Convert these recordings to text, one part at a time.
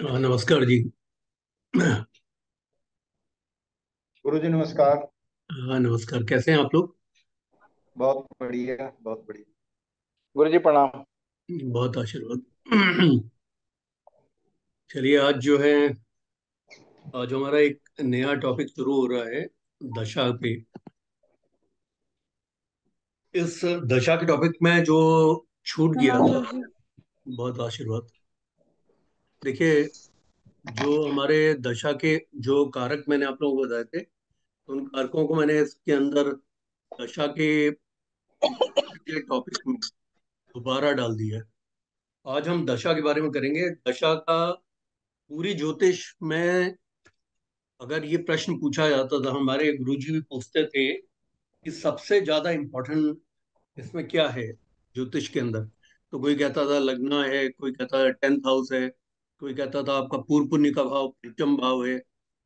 नमस्कार जी। हाँ। गुरु जी नमस्कार। नमस्कार, कैसे हैं आप लोग? बहुत बढ़िया बहुत बढ़िया। गुरु जी प्रणाम। बहुत आशीर्वाद। चलिए, आज हमारा एक नया टॉपिक शुरू हो रहा है, दशा पे। इस दशा के टॉपिक में जो छूट गया प्रणाम था। गुरु जी। बहुत आशीर्वाद। देखिए, जो हमारे दशा के जो कारक मैंने आप लोगों को बताए थे, उन कारकों को मैंने इसके अंदर दशा के टॉपिक में दोबारा डाल दिया है। आज हम दशा के बारे में करेंगे। दशा का पूरी ज्योतिष में अगर ये प्रश्न पूछा जाता था, हमारे गुरुजी भी पूछते थे कि सबसे ज्यादा इम्पोर्टेंट इसमें क्या है ज्योतिष के अंदर। तो कोई कहता था लग्न है, कोई कहता था 10th हाउस है, कोई कहता था आपका पूर्व पुण्य का भाव पंचम भाव है,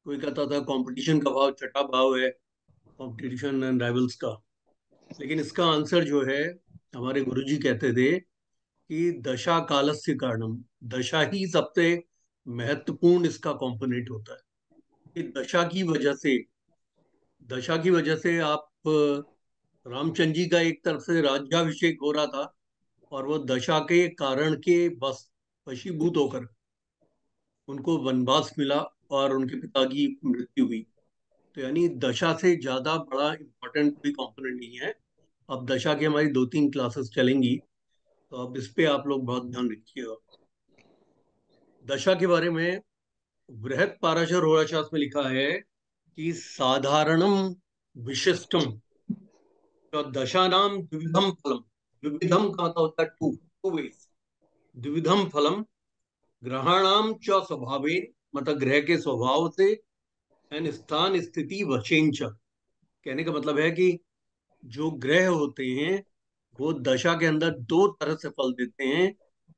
कोई कहता था कंपटीशन का भाव छठा भाव है, कंपटीशन एंड राइवल्स का। लेकिन इसका आंसर जो है, हमारे गुरुजी कहते थे कि दशा कालस्य कारणम। दशा ही सबसे महत्वपूर्ण इसका कंपोनेंट होता है। कि दशा की वजह से आप रामचंद्र जी का एक तरफ से राज्याभिषेक हो रहा था, और वो दशा के कारण के बस वशीभूत होकर उनको वनवास मिला और उनके पिता की मृत्यु हुई। तो यानी दशा से ज्यादा बड़ा इम्पोर्टेंट कोई कंपोनेंट नहीं है। अब दशा की हमारी 2-3 क्लासेस चलेंगी, तो अब इस पे आप लोग बहुत ध्यान रखिएगा। दशा के बारे में बृहत पाराशर होराशास्त्र में लिखा है कि साधारणम विशिष्टम तो दशानाम द्विविधम फलम। द्विविधम का मतलब होता है टू टू वेज। द्विविधम फलम ग्रहाणाम च स्वभावेन, मतलब ग्रह के स्वभाव से, एंड स्थान स्थिति वशेंच। कहने का मतलब है कि जो ग्रह होते हैं वो दशा के अंदर दो तरह से फल देते हैं।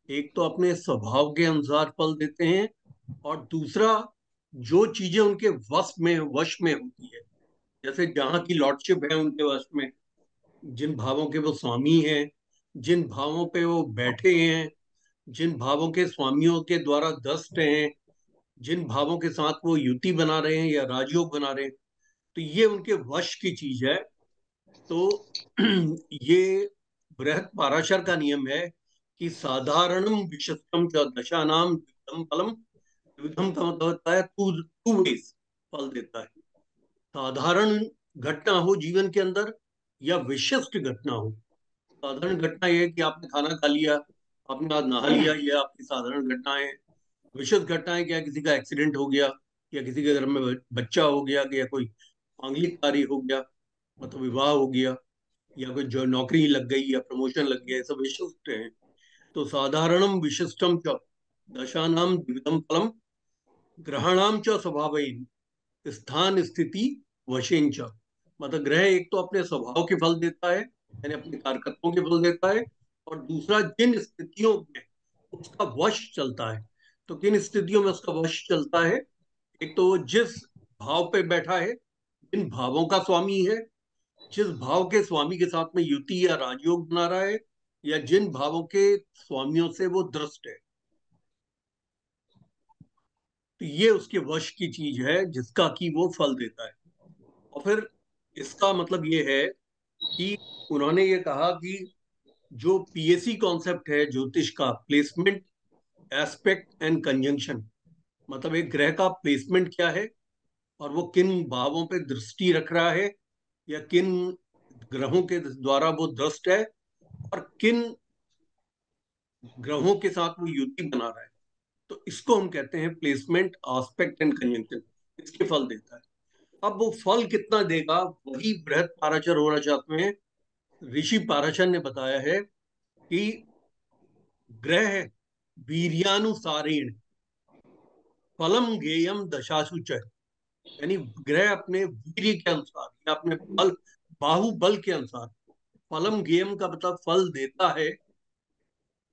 एक तो अपने स्वभाव के अनुसार फल देते हैं, और दूसरा जो चीजें उनके वश में होती है। जैसे जहां की लॉर्डशिप है उनके वश में, जिन भावों के वो स्वामी हैं, जिन भावों पे वो बैठे हैं, जिन भावों के स्वामियों के द्वारा दष्ट हैं, जिन भावों के साथ वो युति बना रहे हैं या राजयोग बना रहे हैं, तो ये उनके वश की चीज है। तो ये बृहत पाराशर का नियम है कि साधारणम विशस्तम च दशानाम द्विविधम फलम। द्विविधम का मतलब होता है टू टू वेज फल देता है। साधारण घटना हो जीवन के अंदर या विशिष्ट घटना हो। साधारण घटना यह है कि आपने खाना खा लिया, आपने आज नहा लिया, ये आपकी साधारण घटना है। विशेष घटनाएं क्या, किसी का एक्सीडेंट हो गया, या किसी के घर में बच्चा हो गया, या कोई मांगलिक कार्य हो गया, मतलब विवाह हो गया, या कोई जो नौकरी लग गई या प्रमोशन लग गया, ये सब विशिष्ट है। तो साधारणम विशिष्टम च दशानाम द्विविधम फलम ग्रहाणाम च स्वभावेन स्थान स्थिति वशेन च। मतलब ग्रह एक तो अपने स्वभाव के फल देता है, यानी अपने कारकत्वों के फल देता है, और दूसरा जिन स्थितियों में उसका वश चलता है। तो किन स्थितियों में उसका वश चलता है? एक तो वो जिस भाव पे बैठा है, जिन भावों का स्वामी है, जिस भाव के स्वामी के साथ में युति या राजयोग बना रहा है, या जिन भावों के स्वामियों से वो दृष्ट है। तो ये उसके वश की चीज है जिसका कि वो फल देता है। और फिर इसका मतलब ये है कि उन्होंने ये कहा कि जो पीएससी कॉन्सेप्ट है ज्योतिष का, प्लेसमेंट एस्पेक्ट एंड कंजंक्शन, मतलब एक ग्रह का प्लेसमेंट क्या है, और वो किन भावों पे दृष्टि रख रहा है, या किन ग्रहों के द्वारा वो दृष्ट है, और किन ग्रहों के साथ वो युति बना रहा है। तो इसको हम कहते हैं प्लेसमेंट एस्पेक्ट एंड कंजंक्शन। इसके फल देता है। अब वो फल कितना देगा, वही बृहत पाराशर होराशास्त्र में ऋषि पाराशर ने बताया है कि ग्रह वीर्यानुसारेण फलम गेयम दशासु च। यानी ग्रह अपने वीर्य के अनुसार या अपने बाहुबल के अनुसार फलम गेयम का मतलब फल देता है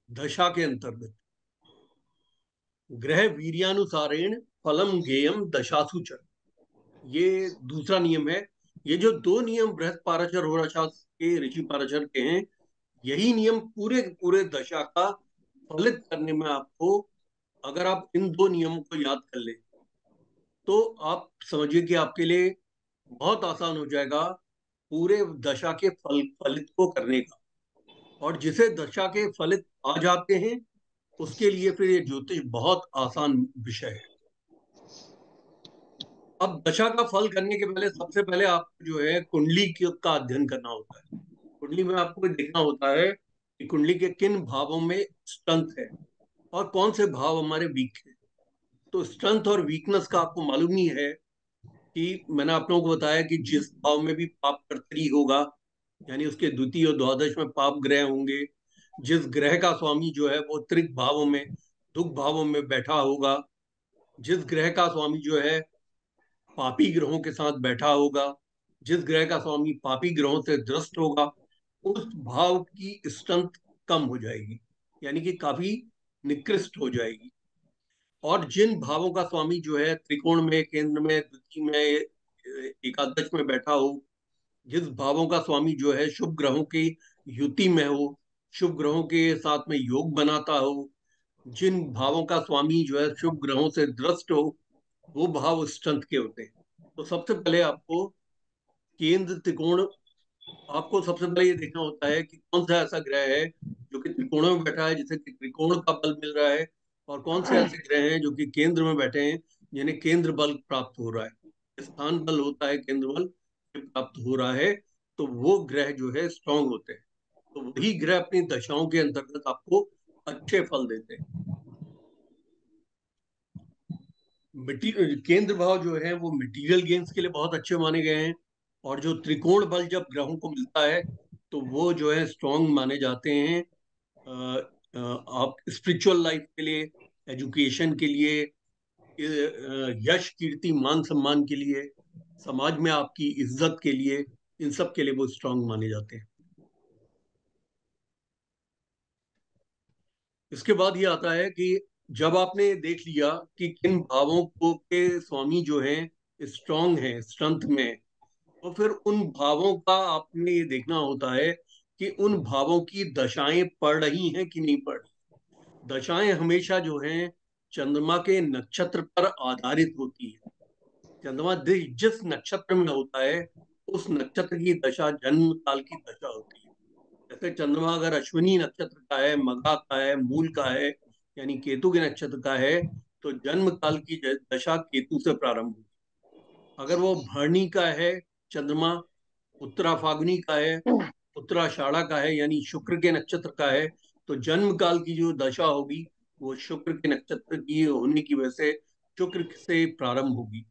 दशा के अंतर्गत। ग्रह वीर्यानुसारेण फलम गेयम दशासु च, ये दूसरा नियम है। ये जो दो नियम बृहत पाराशर होराशास्त्र के ऋषि पाराशर के हैं, यही नियम पूरे पूरे दशा का फलित करने में आपको अगर आप इन दो नियमों को याद कर लें तो आप समझिए कि आपके लिए बहुत आसान हो जाएगा पूरे दशा के फलित को करने का। और जिसे दशा के फलित आ जाते हैं उसके लिए फिर ये ज्योतिष बहुत आसान विषय है। अब दशा का फल करने के पहले सबसे पहले आपको जो है कुंडली का अध्ययन करना होता है। कुंडली में आपको देखना होता है कि कुंडली के किन भावों में स्ट्रेंथ है और कौन से भाव हमारे वीक है। तो स्ट्रेंथ और वीकनेस का आपको मालूम ही है कि मैंने आप लोगों को बताया कि जिस भाव में भी पाप कर्तरी होगा, यानी उसके द्वितीय और द्वादश में पाप ग्रह होंगे, जिस ग्रह का स्वामी जो है वो त्रिक भावों में, दुख भावों में बैठा होगा, जिस ग्रह का स्वामी जो है पापी ग्रहों के साथ बैठा होगा, जिस ग्रह का स्वामी पापी ग्रहों से ग्रस्त होगा, उस भाव की स्ट्रेंथ कम हो जाएगी, यानी कि काफी निकृष्ट हो जाएगी। और जिन भावों का स्वामी जो है त्रिकोण में, केंद्र में, द्वितीय में, एकादश में बैठा हो, जिस भावों का स्वामी जो है शुभ ग्रहों की युति में हो, शुभ ग्रहों के साथ में योग बनाता हो, जिन भावों का स्वामी जो है शुभ ग्रहों से द्रष्ट हो, वो भाव स्ट्रेंथ के होते हैं। तो सबसे पहले आपको केंद्र त्रिकोण, आपको सबसे पहले ये देखना होता है कि कौन सा ऐसा ग्रह है जो कि त्रिकोणों में बैठा है जिसे कि त्रिकोण का बल मिल रहा है, और कौन से ऐसे ग्रह हैं जो कि केंद्र में बैठे हैं जिन्हें केंद्र बल प्राप्त हो रहा है, स्थान बल होता है केंद्र बल प्राप्त हो रहा है। तो वो ग्रह जो है स्ट्रांग होते हैं, तो वही ग्रह अपनी दशाओं के अंतर्गत आपको अच्छे फल देते हैं। केंद्र भाव जो है वो मटेरियल गेन्स के लिए बहुत अच्छे माने गए हैं, और जो त्रिकोण बल जब ग्रहों को मिलता है तो वो जो है स्ट्रांग माने जाते हैं आप स्पिरिचुअल लाइफ के लिए, एजुकेशन के लिए, यश कीर्ति मान सम्मान के लिए, समाज में आपकी इज्जत के लिए, इन सब के लिए वो स्ट्रांग माने जाते हैं। इसके बाद ये आता है कि जब आपने देख लिया कि किन भावों को के स्वामी जो हैं स्ट्रांग हैं, स्ट्रेंथ में, तो फिर उन भावों का आपने ये देखना होता है कि उन भावों की दशाएं पड़ रही हैं कि नहीं पड़ रही। दशाएं हमेशा जो हैं चंद्रमा के नक्षत्र पर आधारित होती है। चंद्रमा जिस नक्षत्र में होता है उस नक्षत्र की दशा जन्म काल की दशा होती है। जैसे चंद्रमा अगर अश्विनी नक्षत्र का है, मघा का है, मूल का है, यानी केतु के नक्षत्र का है, तो जन्म काल की दशा केतु से प्रारंभ होगी। अगर वो भरणी का है चंद्रमा, उत्तरा फागुनी का है, उत्तराषाढ़ा का है, यानी शुक्र के नक्षत्र का है, तो जन्म काल की जो दशा होगी वो शुक्र के नक्षत्र की होने की वजह से शुक्र से प्रारंभ होगी।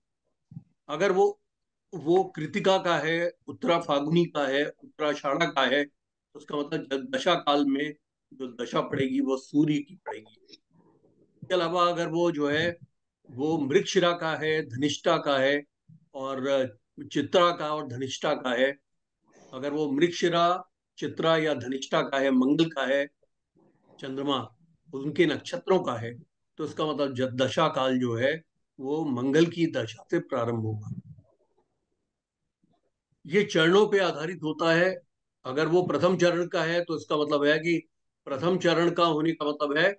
अगर वो कृतिका का है, उत्तरा फागुनी का है, उत्तराषाढ़ा का है, तो उसका मतलब दशा काल में जो दशा पड़ेगी वो सूर्य की पड़ेगी। इसके अलावा अगर वो जो है वो मृगशिरा का है, धनिष्ठा का है, और चित्रा का और धनिष्ठा का है, अगर वो मृगशिरा, चित्रा या धनिष्ठा का है, मंगल का है चंद्रमा, उनके नक्षत्रों का है, तो इसका मतलब दशा काल जो है वो मंगल की दशा से प्रारंभ होगा। ये चरणों पे आधारित होता है। अगर वो प्रथम चरण का है तो इसका मतलब है कि प्रथम चरण का होने का मतलब है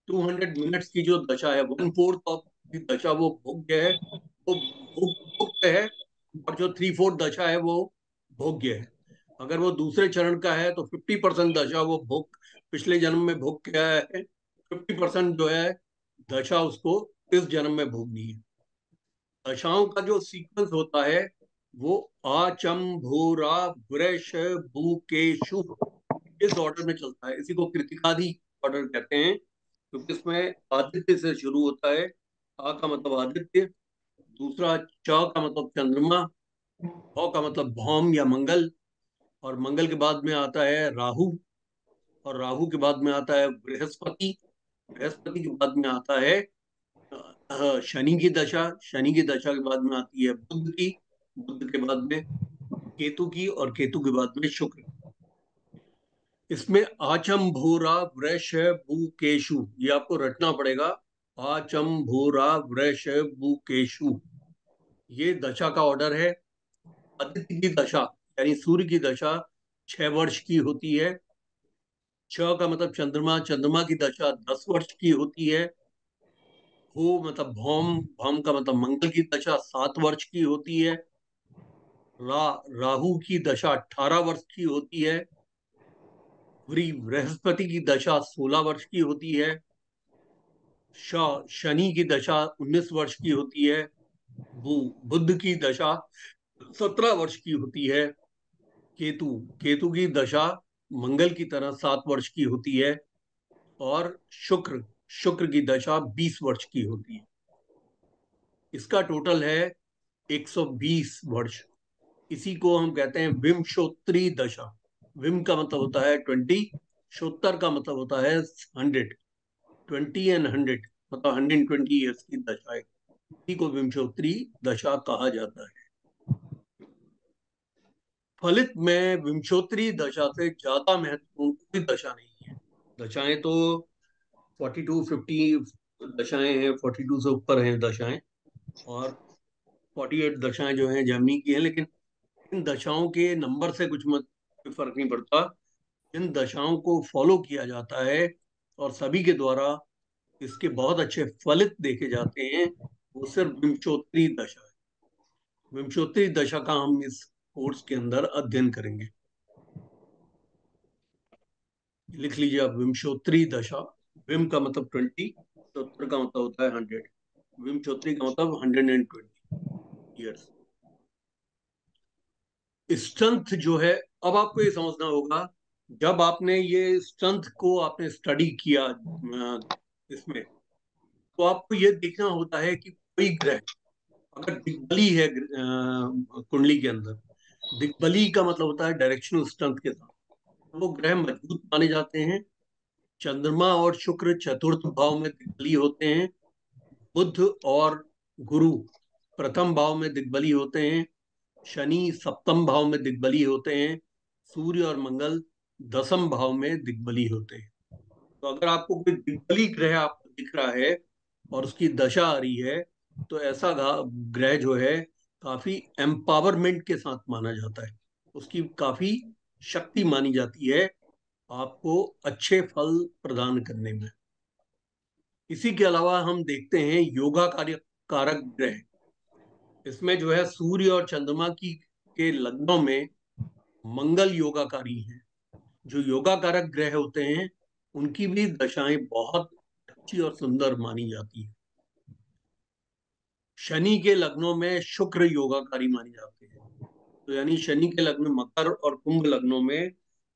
200 मिनट्स की जो दशा है, 1/4 ऑफ की दशा वो भोग्य है, वो भोग्य है, और जो 3/4 दशा है वो भोग्य है। अगर वो दूसरे चरण का है तो 50% दशा वो भोग, पिछले जन्म में भोग गया है, 50% जो है दशा उसको इस जन्म में भोगनी है। दशाओं का जो सीक्वेंस होता है वो आचम भूरा वृष भूकेशु, इस ऑर्डर में चलता है। इसी को कृतिकादि ऑर्डर कहते हैं, क्योंकि इसमें आदित्य से शुरू होता है। आ का मतलब आदित्य, दूसरा च का मतलब चंद्रमा, भौ का मतलब भौम या मंगल, और मंगल के बाद में आता है राहु, और राहु के बाद में आता है बृहस्पति, बृहस्पति के बाद में आता है शनि की दशा, शनि की दशा के बाद में आती है बुध की, बुध के बाद में केतु की, और केतु के बाद में शुक्र। इसमें आचम भूरा वृष बुकेशु, ये आपको रटना पड़ेगा। आचम भूरा वृष बुकेशु, ये दशा का ऑर्डर है। आदित्य की दशा यानी सूर्य की दशा 6 वर्ष की होती है। छ का मतलब चंद्रमा, चंद्रमा की दशा 10 वर्ष की होती है। भो मतलब भौम, भौम का मतलब मंगल की दशा 7 वर्ष की होती है। राहु की दशा 18 वर्ष की होती है। बृहस्पति की दशा 16 वर्ष की होती है। शनि की दशा 19 वर्ष की होती है। बुध की दशा 17 वर्ष की होती है। केतु केतु की दशा मंगल की तरह 7 वर्ष की होती है। और शुक्र शुक्र की दशा 20 वर्ष की होती है। इसका टोटल है 120 वर्ष। इसी को हम कहते हैं विमशोत्तरी दशा। विम का मतलब होता है 20, शोत्तर का मतलब होता है 100। 20 और 100 मतलब 120 ईयर्स की दशा है। इसी को विमशोत्तरी दशा कहा जाता है। फलित में विमशोत्तरी दशा से ज्यादा महत्वपूर्ण कोई दशा नहीं है। दशाएं तो 42-50 दशाएं हैं, 42 से ऊपर हैं दशाएं। और 48 दशाएं जो हैं जमनी की हैं। लेकिन इन दशाओं के नंबर से कुछ मत कोई फर्क नहीं पड़ता। इन दशाओं को फॉलो किया जाता है और सभी के द्वारा इसके बहुत अच्छे फलित देखे जाते हैं। वो सिर्फ विंशोत्तरी दशा है। विंशोत्तरी दशा का हम इस कोर्स के अंदर अध्ययन करेंगे। लिख लीजिए आप, विंशोत्तरी दशा। विम का मतलब 20, शोत्तर का मतलब होता है 100। विंशोत्तरी का मतलब 120 ईयर्स। स्ट्रेंथ जो है, अब आपको ये समझना होगा, जब आपने ये स्ट्रेंथ को आपने स्टडी किया इसमें, तो आपको ये देखना होता है कि कोई ग्रह अगर दिग्बली है कुंडली के अंदर। दिग्बली का मतलब होता है डायरेक्शनल स्ट्रेंथ के साथ, तो वो ग्रह मजबूत माने जाते हैं। चंद्रमा और शुक्र चतुर्थ भाव में दिग्बली होते हैं। बुध और गुरु प्रथम भाव में दिग्बली होते हैं। शनि सप्तम भाव में दिग्बली होते हैं। सूर्य और मंगल दसम भाव में दिग्बली होते हैं। तो अगर आपको कोई दिग्बली ग्रह आपको दिख रहा है और उसकी दशा आ रही है, तो ऐसा ग्रह जो है काफी एम्पावरमेंट के साथ माना जाता है। उसकी काफी शक्ति मानी जाती है आपको अच्छे फल प्रदान करने में। इसी के अलावा हम देखते हैं योगा कार्य कारक ग्रह। इसमें जो है सूर्य और चंद्रमा की के लग्नों में मंगल योगाकारी हैं। जो योगा कारक ग्रह होते हैं उनकी भी दशाएं बहुत अच्छी और सुंदर मानी जाती है। शनि के लग्नों में शुक्र योगाकारी माने जाते हैं। तो यानी शनि के लग्न मकर और कुंभ लग्नों में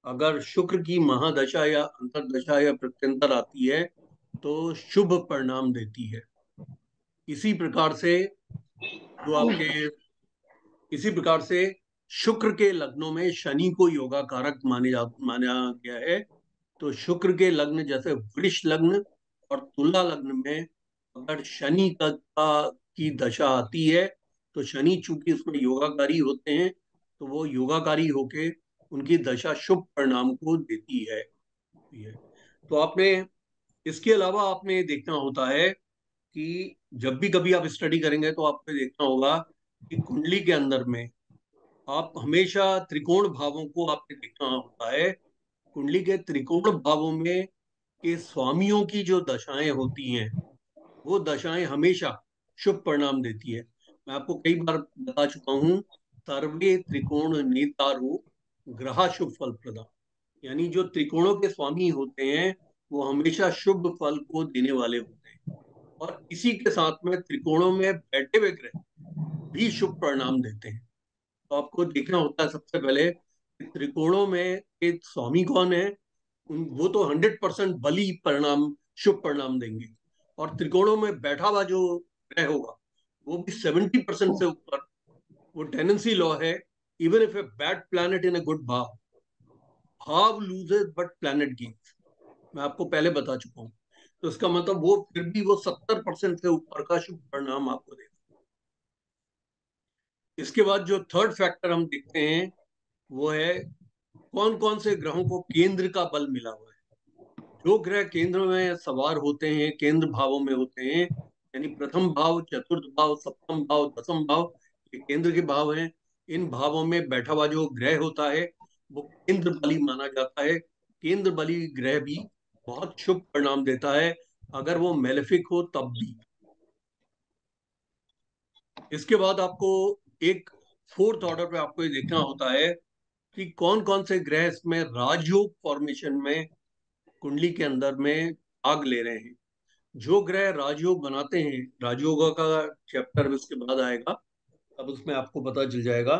अगर शुक्र की महादशा या अंतरदशा या प्रत्यंतर आती है तो शुभ परिणाम देती है। इसी प्रकार से जो आपके इसी प्रकार से शुक्र के लग्नों में शनि को योगा कारक माना गया है। तो शुक्र के लग्न जैसे वृष लग्न और तुला लग्न में अगर शनि की दशा आती है, तो शनि चूंकि उसमें योगाकारी होते हैं, तो वो योगाकारी होके उनकी दशा शुभ परिणाम को देती है। तो आपने इसके अलावा आपने ये देखना होता है कि जब भी कभी आप स्टडी करेंगे तो आपको ये देखना होगा कि कुंडली के अंदर में आप हमेशा त्रिकोण भावों को आपने देखना होता है। कुंडली के त्रिकोण भावों में के स्वामियों की जो दशाएं होती हैं, वो दशाएं हमेशा शुभ परिणाम देती है। मैं आपको कई बार बता चुका हूं, सर्वे त्रिकोण नेतारो ग्रहा शुभ फल प्रदा। यानी जो त्रिकोणों के स्वामी होते हैं वो हमेशा शुभ फल को देने वाले होते हैं। और इसी के साथ में त्रिकोणों में बैठे हुए ग्रह भी शुभ परिणाम देते हैं। तो आपको देखना होता है सबसे पहले कि त्रिकोणों में एक स्वामी कौन है। वो तो 100% बली परिणाम, शुभ परिणाम देंगे। और त्रिकोणों में बैठा हुआ जो ग्रह होगा वो भी 70% से ऊपर। वो टेनेंसी लॉ है, even if a bad planet in a good भाव, भाव लूजेस बट प्लैनेट गेन्स। मैं आपको पहले बता चुका हूँ। तो इसका मतलब वो फिर भी वो 70% से ऊपर का शुभ परिणाम आपको देगा। इसके बाद जो थर्ड फैक्टर हम देखते हैं वो है कौन कौन से ग्रहों को केंद्र का बल मिला हुआ है। जो ग्रह केंद्र में सवार होते हैं, केंद्र भावों में होते हैं, यानी प्रथम भाव, चतुर्थ भाव, सप्तम भाव, दसम भाव, ये केंद्र के भाव हैं। इन भावों में बैठा हुआ जो ग्रह होता है वो केंद्र बली माना जाता है। केंद्र बली ग्रह भी बहुत शुभ परिणाम देता है, अगर वो मेलेफिक हो तब भी। इसके बाद आपको एक फोर्थ ऑर्डर पे आपको ये देखना होता है कि कौन कौन से ग्रह इसमें राजयोग फॉर्मेशन में कुंडली के अंदर में भाग ले रहे हैं। जो ग्रह राजयोग बनाते हैं, राजयोग का चैप्टर इसके बाद आएगा, अब उसमें आपको पता चल जाएगा।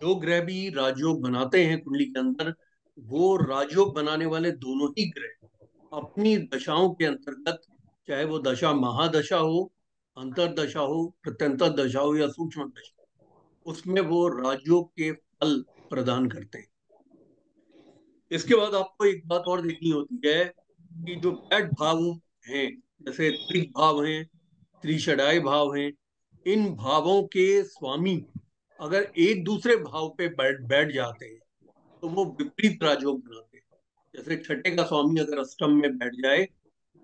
जो ग्रह भी राजयोग बनाते हैं कुंडली के अंदर, वो राजयोग बनाने वाले दोनों ही ग्रह अपनी दशाओं के अंतर्गत, चाहे वो दशा महादशा हो, अंतरदशा हो, प्रत्यंतर दशा हो या सूक्ष्म दशा, उसमें वो राजयोग के फल प्रदान करते हैं। इसके बाद आपको एक बात और देखनी होती है कि जो बैठ भाव हैं, जैसे त्रिक भाव हैं, त्रिषडाई भाव हैं, इन भावों के स्वामी अगर एक दूसरे भाव पे बैठ बैठ जाते हैं तो वो विपरीत राजयोग बनाते हैं। जैसे छठे का स्वामी अगर अष्टम में बैठ जाए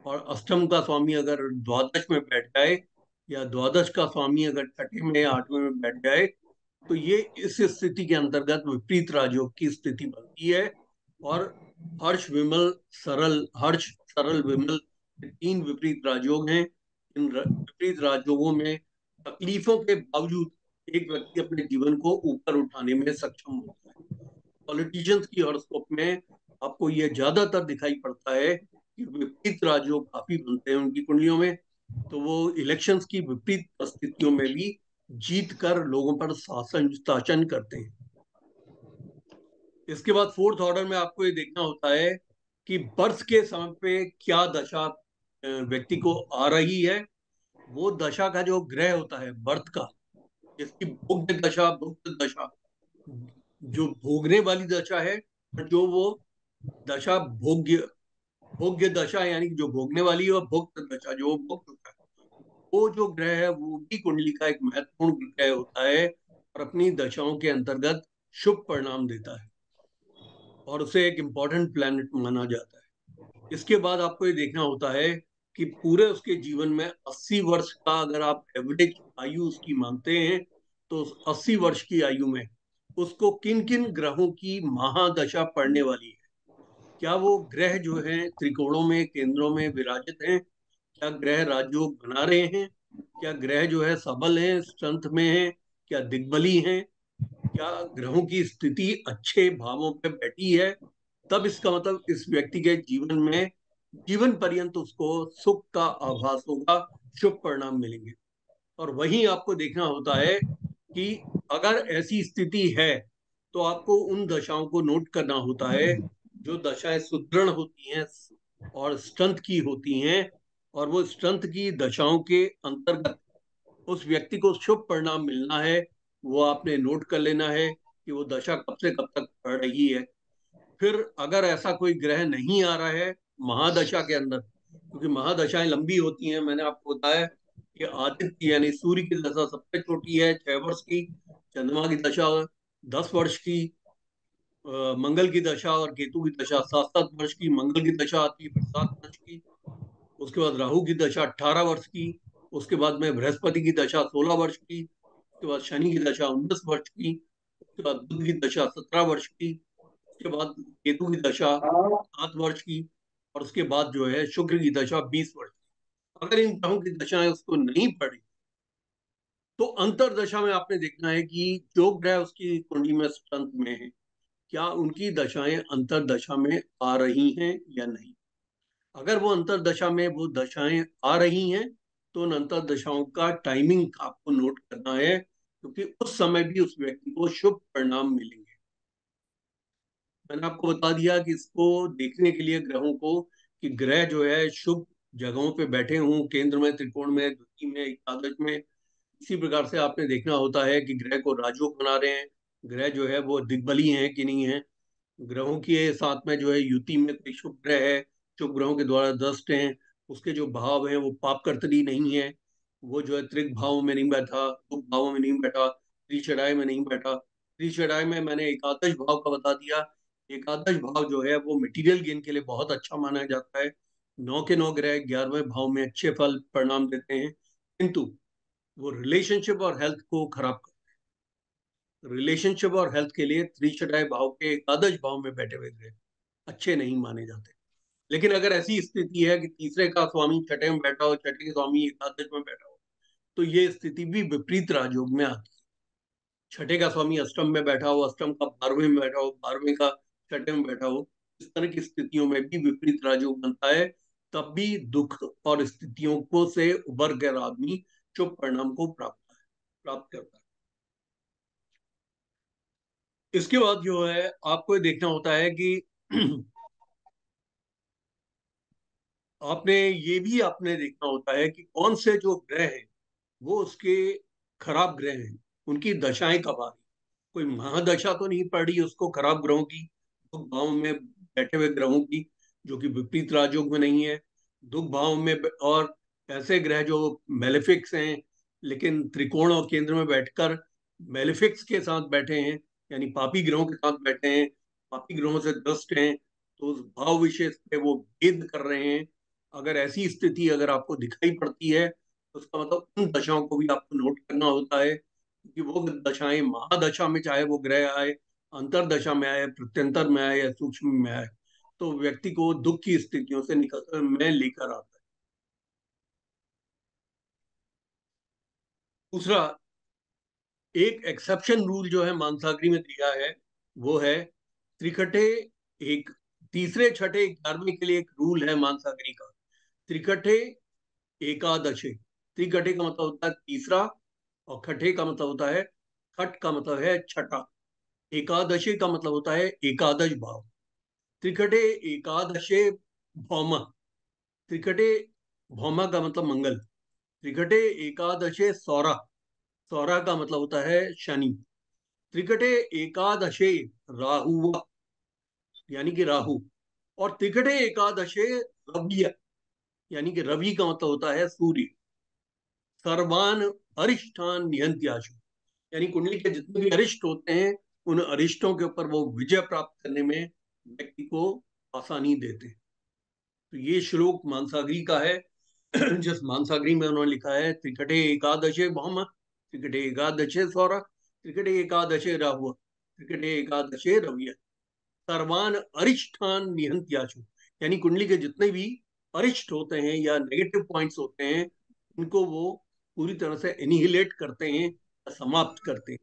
और अष्टम का स्वामी अगर द्वादश में बैठ जाए, या द्वादश का स्वामी अगर छठे में या आठवें में बैठ जाए, तो ये इस स्थिति के अंतर्गत विपरीत राजयोग की स्थिति बनती है। और हर्ष विमल सरल, हर्ष सरल विमल, ये तीन विपरीत राजयोग हैं। इन विपरीत राजयोगों में तकलीफों के बावजूद एक व्यक्ति अपने जीवन को ऊपर उठाने में सक्षम होता है। पॉलिटिशियंस की हॉरोस्कोप में आपको यह ज्यादातर दिखाई पड़ता है कि विपरीत राजयोग काफी बनते हैं उनकी कुंडलियों में। तो वो इलेक्शंस की विपरीत परिस्थितियों में भी जीत कर लोगों पर शासन शासन करते हैं। इसके बाद फोर्थ ऑर्डर में आपको ये देखना होता है कि बर्थ के समय पे क्या दशा व्यक्ति को आ रही है। वो दशा का जो ग्रह होता है बर्थ का, जिसकी भोग्य दशा, भुक्त दशा, जो भोगने वाली दशा है, और जो वो दशा भोग्य, भोग्य दशा यानी कि जो भोगने वाली है, और भुक्त दशा जो भुक्त होता है, वो जो ग्रह है वो भी कुंडली का एक महत्वपूर्ण ग्रह होता है और अपनी दशाओं के अंतर्गत शुभ परिणाम देता है और उसे एक इम्पॉर्टेंट प्लैनेट माना जाता है। इसके बाद आपको ये देखना होता है कि पूरे उसके जीवन में 80 वर्ष का अगर आप एवरेज आयु उसकी मानते हैं, तो उस 80 वर्ष की आयु में उसको किन किन ग्रहों की महादशा पड़ने वाली है। क्या वो ग्रह जो है त्रिकोणों में, केंद्रों में विराजित हैं? क्या ग्रह राजयोग बना रहे हैं? क्या ग्रह जो है सबल हैं, स्ट्रेंथ में हैं? क्या दिग्बली हैं? क्या ग्रहों की स्थिति अच्छे भावों पे बैठी है? तब इसका मतलब इस व्यक्ति के जीवन में जीवन पर्यंत उसको सुख का आभास होगा, शुभ परिणाम मिलेंगे। और वहीं आपको देखना होता है कि अगर ऐसी स्थिति है तो आपको उन दशाओं को नोट करना होता है जो दशाएं सुदृढ़ होती हैं और स्ट्रेंथ की होती हैं। और वो स्ट्रेंथ की दशाओं के अंतर्गत उस व्यक्ति को शुभ परिणाम मिलना है, वो आपने नोट कर लेना है कि वो दशा कब से कब तक पड़ रही है। फिर अगर ऐसा कोई ग्रह नहीं आ रहा है महादशा के अंदर, क्योंकि महादशाएं लंबी होती हैं, मैंने आपको बताया कि आदित्य यानी सूर्य की दशा सबसे छोटी है 6 वर्ष की, चंद्रमा की दशा 10 वर्ष की, मंगल की दशा और केतु की दशा 7-7 वर्ष की, मंगल की दशा आती है फिर 7 वर्ष की, उसके बाद राहु की दशा 18 वर्ष की, उसके बाद में बृहस्पति की दशा 16 वर्ष की, उसके बाद शनि की दशा 19 वर्ष की, उसके बाद बुध की दशा 17 वर्ष की, उसके बाद केतु की दशा 7 वर्ष की, और उसके बाद जो है शुक्र की दशा 20 वर्ष की। अगर इन ग्रहों की दशाएं उसको नहीं पड़ी, तो अंतर दशा में आपने देखना है कि जो ग्रह उसकी कुंडली में स्ट्रेंथ में है, क्या उनकी दशाएं अंतर दशा में आ रही हैं या नहीं। अगर वो अंतर दशा में वो दशाएं आ रही हैं, तो उन अंतर दशाओं का टाइमिंग आपको नोट करना है, क्योंकि उस समय भी उस व्यक्ति को शुभ परिणाम मिलेंगे। मैंने आपको बता दिया कि इसको देखने के लिए ग्रहों को, कि ग्रह जो है शुभ जगहों पे बैठे हों, केंद्र में, त्रिकोण में, द्वितीय में, एकादश में। इसी प्रकार से आपने देखना होता है कि ग्रह को राजयोग बना रहे हैं, ग्रह जो है वो दिग्बली हैं कि नहीं है। ग्रहों के साथ में जो है युति में कोई शुभ ग्रह है, शुभ ग्रहों के द्वारा दृष्ट हैं, उसके जो भाव हैं वो पाप कर्तरी नहीं है, वो जो है त्रिक भाव में नहीं बैठा, शुभ भावों में नहीं बैठा, त्रिषडाई में नहीं बैठा। त्रिषडाई में मैंने एकादश भाव का बता दिया। एकादश भाव जो है वो मटेरियल गेन के लिए बहुत अच्छा माना जाता है। 9 के 9 ग्रह 11वें भाव में अच्छे फल परिणाम देते हैं, किंतु वो रिलेशनशिप और हेल्थ को खराब, रिलेशनशिप और हेल्थ के लिए त्रिशटाई भाव के एकादश भाव में बैठे हुए ग्रह अच्छे नहीं माने जाते। लेकिन अगर ऐसी स्थिति है कि तीसरे का स्वामी छठे में बैठा हो, छठे के स्वामी एकादश में बैठा हो, तो ये स्थिति भी विपरीत राजयोग में आती है। छठे का स्वामी अष्टम में बैठा हो, अष्टम का 12वें में बैठा हो, 12वें का छठे में बैठा हो, इस तरह की स्थितियों में भी विपरीत राजयोग बनता है। तब भी दुख और स्थितियों को से उबर कर आदमी शुभ परिणाम को प्राप्त करता है। इसके बाद जो है आपको देखना होता है कि आपने देखना होता है कि कौन से जो ग्रह हैं वो उसके खराब ग्रह हैं, उनकी दशाएं कब आ रही। कोई महादशा तो नहीं पड़ रही उसको खराब ग्रहों की, दुख भाव में बैठे हुए ग्रहों की, जो कि विपरीत राजयोग में नहीं है। दुख भाव में और ऐसे ग्रह जो मेलेफिक्स हैं, लेकिन त्रिकोण और केंद्र में बैठकर मेलेफिक्स के साथ बैठे हैं, यानी पापी ग्रहों के साथ बैठे हैं, पापी ग्रहों से ग्रस्त हैं, तो उस भाव विशेष पे वो भेद कर रहे हैं। अगर ऐसी स्थिति अगर आपको दिखाई पड़ती है तो उसका मतलब उन दशाओं को भी आपको नोट करना होता है, क्योंकि वो दशाएं महादशा में चाहे वो ग्रह आए, अंतरदशा में आए, प्रत्यंतर में आए या सूक्ष्म में आए, तो व्यक्ति को दुख की स्थितियों से निकल में लेकर आता है। दूसरा, एक एक्सेप्शन रूल जो है मानसागरी में दिया है वो है त्रिकटे एक, तीसरे छठे 11वें के लिए एक रूल है मानसागरी का, त्रिकटे एकादशे। त्रिकटे का मतलब होता है तीसरा, और खठे का मतलब होता है, खट का मतलब है छठा, एकादशी का मतलब होता है एकादश भाव। त्रिकटे एकादशे भौम, त्रिकटे भौमा का मतलब मंगल, त्रिकटे एकादशे सौरा, सौरा का मतलब होता है शनि, त्रिकटे एकादशे राहु, यानी कि राहु, और त्रिकटे एकादशे रवि, यानी कि रवि का मतलब होता है सूर्य। सर्वान अरिष्टान निहंत्याशु, यानी कुंडली के जितने भी अरिष्ट होते हैं उन अरिष्टों के ऊपर वो विजय प्राप्त करने में व्यक्ति को आसानी देते हैं। तो ये श्लोक मानसागरी का है। जिस मानसागरी में उन्होंने लिखा है त्रिकटे एकादशे भौम, त्रिकटे एकादशे सौर, त्रिकटे एकादशे राहु, त्रिकटे एकादशे रवि, सर्वान अरिष्टान निहंत्याशु, यानी कुंडली के जितने भी अरिष्ट होते हैं या नेगेटिव पॉइंट्स होते हैं उनको वो पूरी तरह से एनिहिलेट करते हैं, समाप्त करते हैं।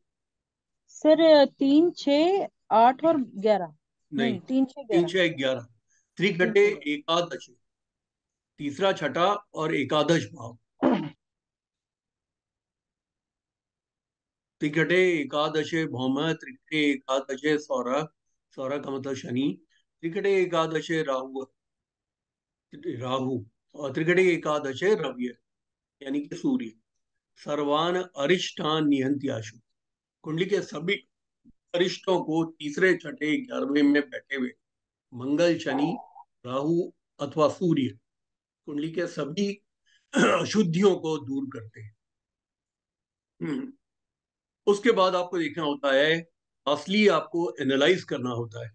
सर 3, 6, 8 और 11, नहीं, नहीं 3, 6, 3 11, 6 11, 3, त्रिकटे 6, 11। एकादशी, तीसरा छठा और एकादश भाव। त्रिकटे एकादशे भौम, त्रिकटे एकादशे सौर, सौर का मतलब शनि, त्रिकटे एकादशे राहु, राहु, और त्रिकटे एकादशे रवि, यानी कि सूर्य। सर्वान अरिष्टान निहंत्याशु, कुंडली के सभी अरिष्टों को तीसरे छठे 11वें में बैठे हुए मंगल, शनि, राहु अथवा सूर्य कुंडली के सभी अशुद्धियों को दूर करते हैं। उसके बाद आपको देखना होता है, असली आपको एनालाइज करना होता है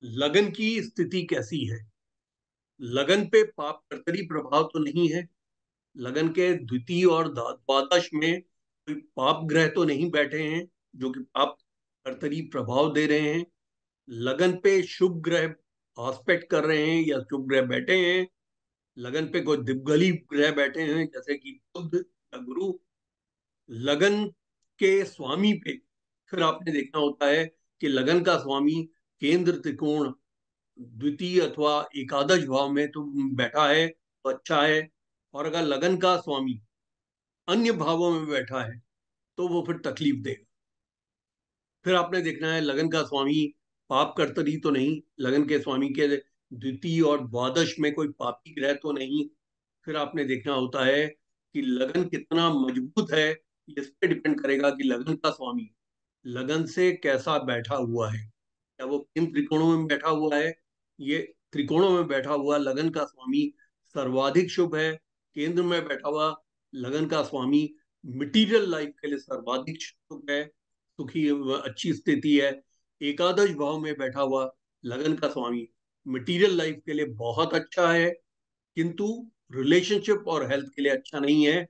लगन की स्थिति कैसी है। लगन पे पाप कर्तरी प्रभाव तो नहीं है, लगन के द्वितीय और द्वादश में कोई पाप ग्रह तो नहीं बैठे हैं जो कि पाप कर्तरी प्रभाव दे रहे हैं। लगन पे शुभ ग्रह हॉस्पेट कर रहे हैं या शुभ ग्रह बैठे हैं। लगन पे कोई दिग्गली ग्रह बैठे हैं जैसे कि बुध या गुरु। लगन के स्वामी पे फिर आपने देखना होता है कि लगन का स्वामी केंद्र त्रिकोण द्वितीय अथवा एकादश भाव में तो बैठा है तो अच्छा है, और अगर लगन का स्वामी अन्य भावों में बैठा है तो वो फिर तकलीफ देगा। फिर आपने देखना है लगन का स्वामी पाप कर्तरी तो नहीं, लगन के स्वामी के द्वितीय और द्वादश में कोई पापी ग्रह तो नहीं। फिर आपने देखना होता है कि लगन कितना मजबूत है, इस पे डिपेंड करेगा कि लगन का स्वामी लगन से कैसा बैठा हुआ है, क्या वो किन त्रिकोणों में बैठा हुआ है। ये त्रिकोणों में बैठा हुआ लगन का स्वामी सर्वाधिक शुभ है। केंद्र में बैठा हुआ लगन का स्वामी मटीरियल लाइफ के लिए सर्वाधिक शुभ है, सुखी अच्छी स्थिति है। एकादश भाव में बैठा हुआ लगन का स्वामी मटीरियल लाइफ के लिए बहुत अच्छा है, किंतु रिलेशनशिप और हेल्थ के लिए अच्छा नहीं है।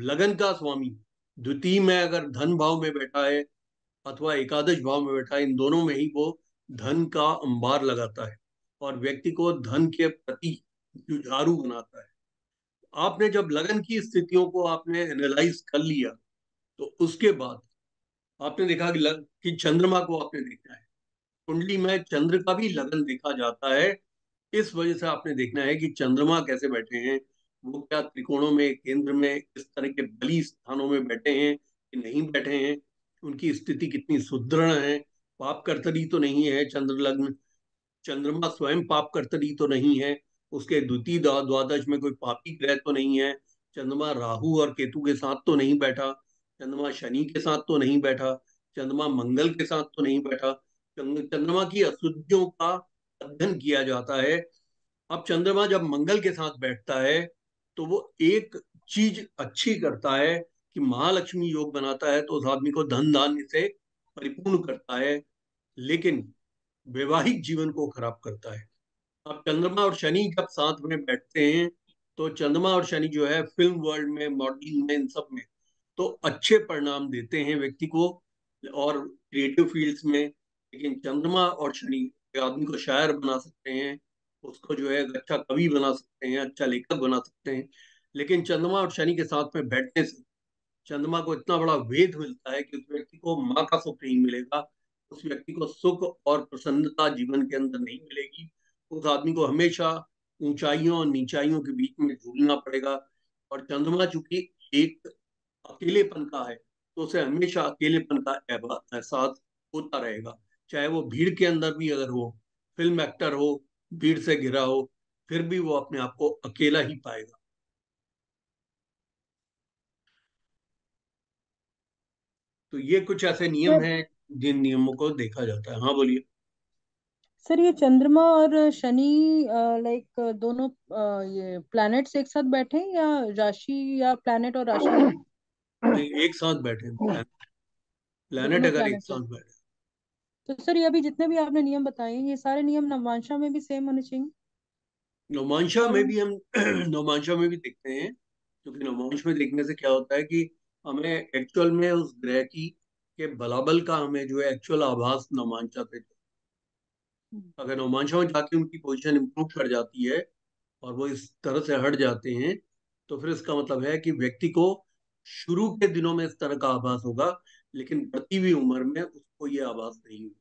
लगन का स्वामी द्वितीय में अगर धन भाव में बैठा है अथवा एकादश भाव में बैठा है, इन दोनों में ही वो धन का अंबार लगाता है और व्यक्ति को धन के प्रति जुझारू बनाता है। आपने जब लगन की स्थितियों को आपने एनालाइज कर लिया, तो उसके बाद आपने देखा कि चंद्रमा को आपने देखना है। कुंडली में चंद्र का भी लगन देखा जाता है। इस वजह से आपने देखना है कि चंद्रमा कैसे बैठे हैं, वो क्या त्रिकोणों में, केंद्र में, इस तरह के बली स्थानों में बैठे हैं कि नहीं बैठे हैं, उनकी स्थिति कितनी सुदृढ़ है, पाप कर्तरी तो नहीं है चंद्र लग्न, चंद्रमा स्वयं पाप कर्तरी तो नहीं है, उसके द्वितीय द्वादश में कोई पापी ग्रह तो नहीं है, चंद्रमा राहु और केतु के साथ तो नहीं बैठा, चंद्रमा शनि के साथ तो नहीं बैठा, चंद्रमा मंगल के साथ तो नहीं बैठा। चंद्रमा की अशुद्धियों का अध्ययन किया जाता है। अब चंद्रमा जब मंगल के साथ बैठता है तो वो एक चीज अच्छी करता है कि महालक्ष्मी योग बनाता है, तो उस आदमी को धन धान्य से परिपूर्ण करता है, लेकिन वैवाहिक जीवन को खराब करता है। अब चंद्रमा और शनि जब साथ में बैठते हैं, तो चंद्रमा और शनि जो है फिल्म वर्ल्ड में, मॉडलिंग में, इन सब में तो अच्छे परिणाम देते हैं व्यक्ति को, और क्रिएटिव फील्ड्स में। लेकिन चंद्रमा और शनि आदमी को शायर बना सकते हैं, उसको जो है अच्छा कवि बना सकते हैं, अच्छा लेखक बना सकते हैं। लेकिन चंद्रमा और शनि के साथ में बैठने से चंद्रमा को इतना बड़ा वेद मिलता है कि उस व्यक्ति को माँ का सुख नहीं मिलेगा, उस व्यक्ति को सुख और प्रसन्नता जीवन के अंदर नहीं मिलेगी। उस आदमी को हमेशा ऊंचाइयों और नीचाइयों के बीच में झूलना पड़ेगा। और चंद्रमा चूंकि एक अकेलेपन का है, तो उसे हमेशा अकेलेपन का एहसास होता रहेगा, चाहे वो भीड़ के अंदर भी अगर हो, फिल्म एक्टर हो, भीड़ से घिरा हो, फिर भी वो अपने आप को अकेला ही पाएगा। तो ये कुछ ऐसे नियम सर हैं जिन नियमों को देखा जाता है। हाँ बोलिए। सर ये चंद्रमा और शनि लाइक दोनों ये प्लैनेट्स एक साथ बैठे हैं या राशि, या प्लैनेट और राशि नहीं, एक साथ बैठे हैं। प्लैनेट दोनों अगर एक प्लैनेट्स है? साथ बैठे। तो सर ये अभी जितने भी आपने नियम बताए हैं, ये सारे नियम नवांशा में भी सेम होने चाहिए नवमांशा में चारों? भी हम नवमांशा में भी देखते हैं, क्योंकि नवमांश में देखने से क्या होता है कि हमें एक्चुअल में उस ग्रह की के बलाबल का हमें जो है एक्चुअल आभास नवमांशा से। अगर नवमांशा में जाके उनकी पोजीशन इंप्रूव कर जाती है और वो इस तरह से हट जाते हैं, तो फिर इसका मतलब है कि व्यक्ति को शुरू के दिनों में इस तरह का आभास होगा, लेकिन बढ़ती हुई उम्र में उसको ये आभास नहीं होगा।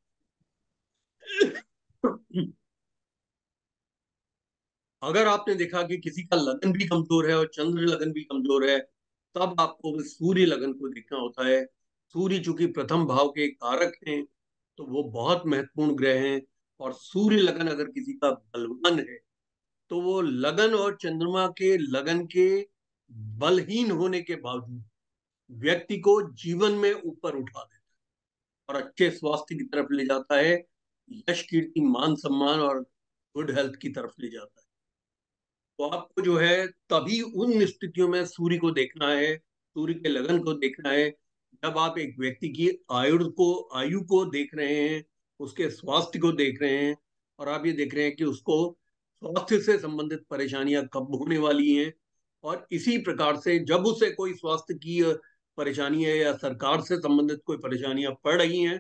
अगर आपने देखा कि किसी का लगन भी कमजोर है और चंद्र लगन भी कमजोर है, तब आपको सूर्य लगन को देखना होता है। सूर्य चूंकि प्रथम भाव के कारक हैं, तो वो बहुत महत्वपूर्ण ग्रह हैं। और सूर्य लगन अगर किसी का बलवान है, तो वो लगन और चंद्रमा के लगन के बलहीन होने के बावजूद व्यक्ति को जीवन में ऊपर उठा देता है और अच्छे स्वास्थ्य की तरफ ले जाता है, यश कीर्ति मान सम्मान और गुड हेल्थ की तरफ ले जाता है। तो आपको जो है तभी उन स्थितियों में सूर्य को देखना है, सूर्य के लगन को देखना है, जब आप एक व्यक्ति की आयु को देख रहे हैं, उसके स्वास्थ्य को देख रहे हैं, और आप ये देख रहे हैं कि उसको स्वास्थ्य से संबंधित परेशानियां कब होने वाली हैं। और इसी प्रकार से जब उसे कोई स्वास्थ्य की परेशानी है या सरकार से संबंधित कोई परेशानियां पड़ रही हैं,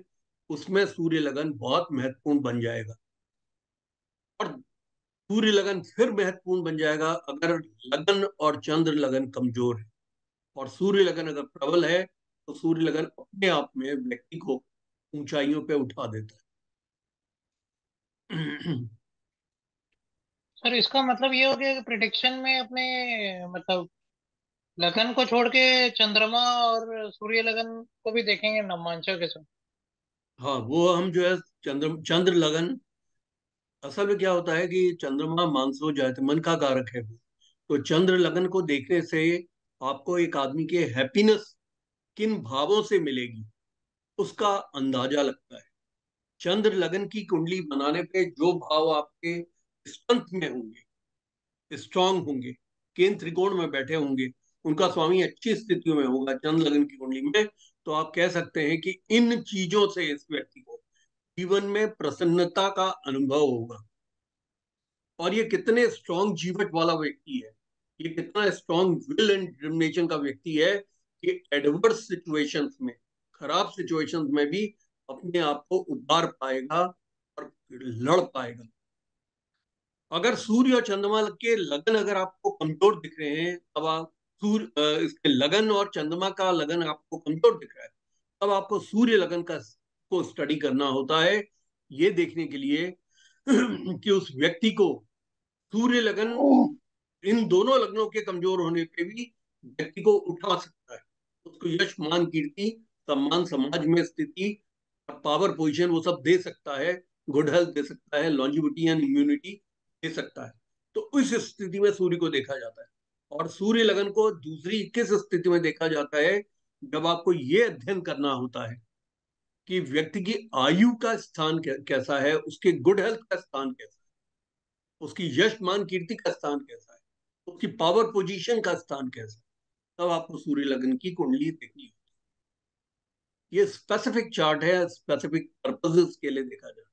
उसमें सूर्य लगन बहुत महत्वपूर्ण बन जाएगा। और सूर्य लगन फिर महत्वपूर्ण बन जाएगा अगर लगन और चंद्र लगन कमजोर है। और सूर्य लगन अगर प्रबल है, तो सूर्य लगन अपने आप में व्यक्ति को ऊंचाइयों पे उठा देता है। सर इसका मतलब ये हो गया कि प्रिडिक्शन में अपने मतलब लगन को छोड़ के चंद्रमा और सूर्य लगन को भी देखेंगे नवमांशा के साथ। हाँ, वो हम जो है चंद्र चंद्र लगन, असल में क्या होता है कि चंद्रमा मानसो जायते मन का कारक है वो। तो चंद्र लगन को देखने से आपको एक आदमी के हैप्पीनेस किन भावों से मिलेगी उसका अंदाजा लगता है। चंद्र लगन की कुंडली बनाने पे जो भाव आपके स्ट्रेंथ में होंगे, स्ट्रांग होंगे, केंद्र त्रिकोण में बैठे होंगे, उनका स्वामी अच्छी स्थितियों में होगा चंद्र लगन की कुंडली में, तो आप कह सकते हैं कि इन चीजों से इस व्यक्ति को जीवन में प्रसन्नता का अनुभव होगा। और ये कितने स्ट्रांग जीवट वाला व्यक्ति है, ये कितना स्ट्रांग विल एंड डिटर्मिनेशन का व्यक्ति है कि एडवर्स सिचुएशंस में, खराब सिचुएशंस में भी अपने आप को उभार पाएगा और लड़ पाएगा। अगर सूर्य और चंद्रमा के लगन अगर आपको कमजोर दिख रहे हैं, तब आप इसके लगन और चंद्रमा का लगन आपको कमजोर दिख रहा है, तब आपको सूर्य लगन का को स्टडी करना होता है, ये देखने के लिए कि उस व्यक्ति को सूर्य लगन इन दोनों लग्नों के कमजोर होने पे भी व्यक्ति को उठा सकता है। उसको यश मान कीर्ति सम्मान समाज में स्थिति पावर पोजीशन वो सब दे सकता है, गुड हेल्थ दे सकता है, लॉन्जिविटी एंड इम्यूनिटी दे सकता है। तो इस स्थिति में सूर्य को देखा जाता है। और सूर्य लगन को दूसरी किस स्थिति में देखा जाता है? जब आपको ये अध्ययन करना होता है कि व्यक्ति की आयु का स्थान कैसा है, उसके गुड हेल्थ का स्थान कैसा है, उसकी यश मान कीर्ति का स्थान कैसा है, उसकी पावर पोजीशन का स्थान कैसा है, तब आपको सूर्य लगन की कुंडली देखनी होती है। ये स्पेसिफिक चार्ट है, स्पेसिफिक पर्पसेस के लिए देखा जाता है।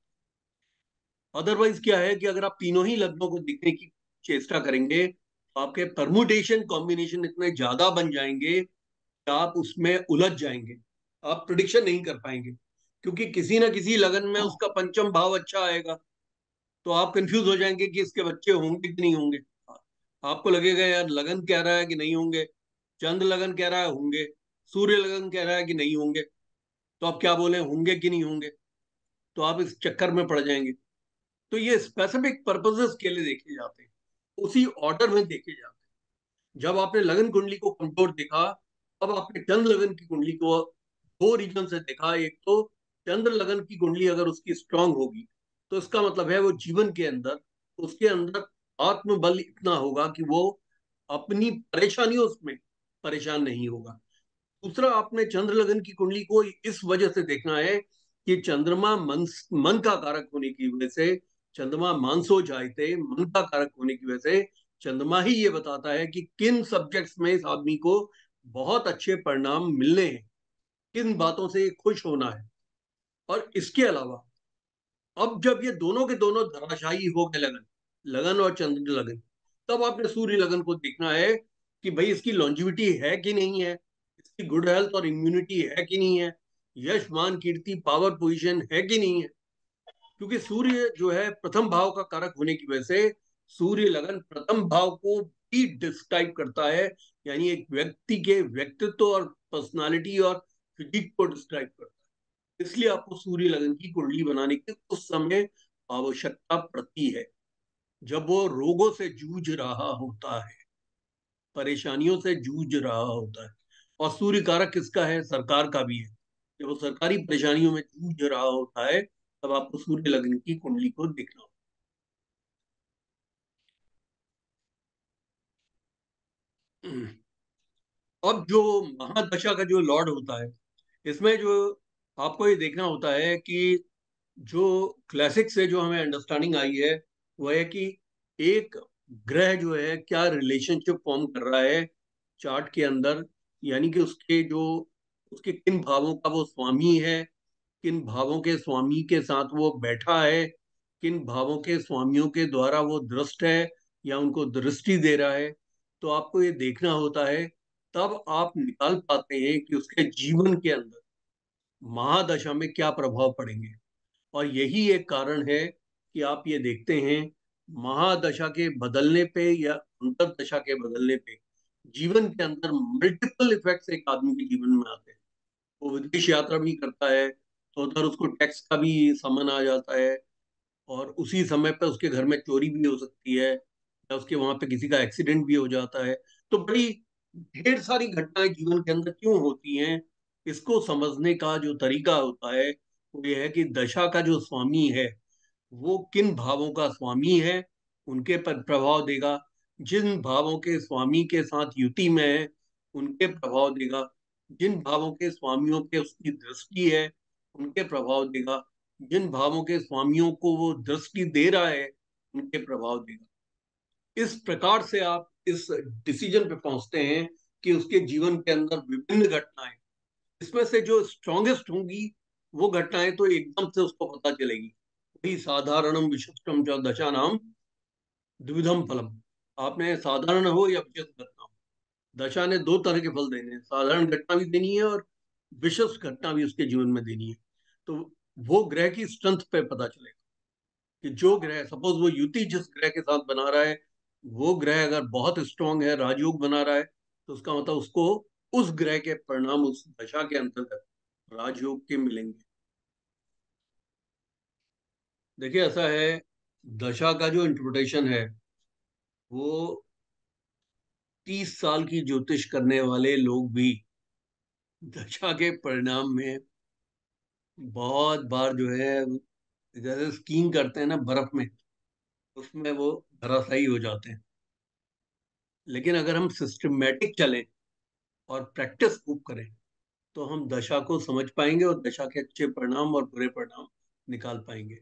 अदरवाइज क्या है कि अगर आप तीनों ही लग्नों को देखने की चेष्टा करेंगे तो आपके परमुटेशन कॉम्बिनेशन इतने ज्यादा बन जाएंगे कि आप उसमें उलझ जाएंगे, आप प्रिडिक्शन नहीं कर पाएंगे। क्योंकि किसी ना किसी लगन में उसका पंचम भाव अच्छा आएगा, तो आप कंफ्यूज हो जाएंगे कि इसके बच्चे होंगे कि नहीं होंगे। आपको लगेगा यार लगन कह रहा है कि नहीं होंगे, चंद्र लगन कह रहा है होंगे, सूर्य लगन कह रहा है कि नहीं होंगे, तो आप क्या बोले, होंगे कि नहीं होंगे? तो आप इस चक्कर में पड़ जाएंगे। तो ये स्पेसिफिक पर्पसेस के लिए देखे जाते हैं, उसी ऑर्डर में देखे जाते हैं। जब आपने लगन कुंडली को कमजोर देखा, तब आपने चंद्र लगन की कुंडली को दो रीजन से देखा। एक तो चंद्र लगन की कुंडली अगर उसकी स्ट्रांग होगी तो इसका मतलब है वो जीवन के अंदर, उसके अंदर आत्मबल इतना होगा कि वो अपनी परेशानियों में परेशान नहीं होगा। दूसरा, आपने चंद्र लगन की कुंडली को इस वजह से देखना है कि चंद्रमा मन का कारक होने की वजह से, चंद्रमा मानसो जायते, मन का कारक होने की वजह से चंद्रमा ही ये बताता है कि किन सब्जेक्ट्स में इस आदमी को बहुत अच्छे परिणाम मिलने हैं, किन बातों से खुश होना है। और इसके अलावा अब जब ये दोनों के दोनों धराशायी हो गए, लगन लगन और चंद्र लगन, तब आपने सूर्य लगन को देखना है कि भाई इसकी लॉन्जिविटी है कि नहीं है, इसकी गुड हेल्थ और इम्यूनिटी है कि नहीं है, यश मान कीर्ति पावर पोजीशन है कि नहीं है। क्योंकि सूर्य जो है प्रथम भाव का कारक होने की वजह से सूर्य लगन प्रथम भाव को भी डिस्क्राइब करता है, यानी एक व्यक्ति के व्यक्तित्व और पर्सनालिटी और फिजिक को डिस्क्राइब करता है। इसलिए आपको सूर्य लगन की कुंडली बनाने की उस समय आवश्यकता पड़ती है जब वो रोगों से जूझ रहा होता है, परेशानियों से जूझ रहा होता है। और सूर्य कारक किसका है? सरकार का भी है। जब वो सरकारी परेशानियों में जूझ रहा होता है, तब आपको सूर्य लगन की कुंडली को देखना होगा। अब जो महादशा का जो लॉर्ड होता है, इसमें जो आपको ये देखना होता है कि जो क्लासिक से जो हमें अंडरस्टैंडिंग आई है वो है कि एक ग्रह जो है क्या रिलेशनशिप फॉर्म कर रहा है चार्ट के अंदर, यानी कि उसके जो उसके किन भावों का वो स्वामी है, किन भावों के स्वामी के साथ वो बैठा है, किन भावों के स्वामियों के द्वारा वो दृष्ट है या उनको दृष्टि दे रहा है। तो आपको ये देखना होता है, तब आप निकाल पाते हैं कि उसके जीवन के अंदर महादशा में क्या प्रभाव पड़ेंगे। और यही एक कारण है कि आप ये देखते हैं महादशा के बदलने पे या अंतरदशा के बदलने पे जीवन के अंदर मल्टीपल इफेक्ट्स एक आदमी के जीवन में आते हैं। वो विदेश यात्रा भी करता है तो उधर उसको टैक्स का भी समन आ जाता है, और उसी समय पे उसके घर में चोरी भी हो सकती है या उसके वहां पे किसी का एक्सीडेंट भी हो जाता है। तो बड़ी ढेर सारी घटनाएं जीवन के अंदर क्यों होती हैं, इसको समझने का जो तरीका होता है वो ये है कि दशा का जो स्वामी है वो किन भावों का स्वामी है, उनके पर प्रभाव देगा। जिन भावों के स्वामी के साथ युति में है उनके प्रभाव देगा, जिन भावों के स्वामियों पे उसकी दृष्टि है उनके प्रभाव देगा, जिन भावों के स्वामियों को वो दृष्टि दे रहा है उनके प्रभाव देगा। इस प्रकार से आप इस डिसीजन पे पहुंचते हैं कि उसके जीवन के अंदर विभिन्न घटनाएं, इसमें से जो स्ट्रॉन्गेस्ट होंगी वो घटनाएं तो एकदम से उसको पता चलेगी। वही साधारणम विशिष्टम च दशा नाम द्विविधम फलम। आपने साधारण हो या विशिष्ट घटना हो, दशा ने दो तरह के फल देने हैं, साधारण घटना भी देनी है और विशिष्ट घटना भी उसके जीवन में देनी है। तो वो ग्रह की स्ट्रेंथ पे पता चलेगा। कि जो ग्रह, सपोज वो युति जिस ग्रह के साथ बना रहा है, वो ग्रह अगर बहुत स्ट्रांग है, राजयोग बना रहा है, तो उसका मतलब उसको उस ग्रह के परिणाम उस दशा के अंतर्गत राजयोग के मिलेंगे। देखिए ऐसा है, दशा का जो इंटरप्रिटेशन है वो 30 साल की ज्योतिष करने वाले लोग भी दशा के परिणाम में बहुत बार जो है, जैसे स्कीइंग करते हैं ना बर्फ में, उसमें वो धराशायी हो जाते हैं। लेकिन अगर हम सिस्टमेटिक चलें और प्रैक्टिस खूब करें तो हम दशा को समझ पाएंगे और दशा के अच्छे परिणाम और बुरे परिणाम निकाल पाएंगे।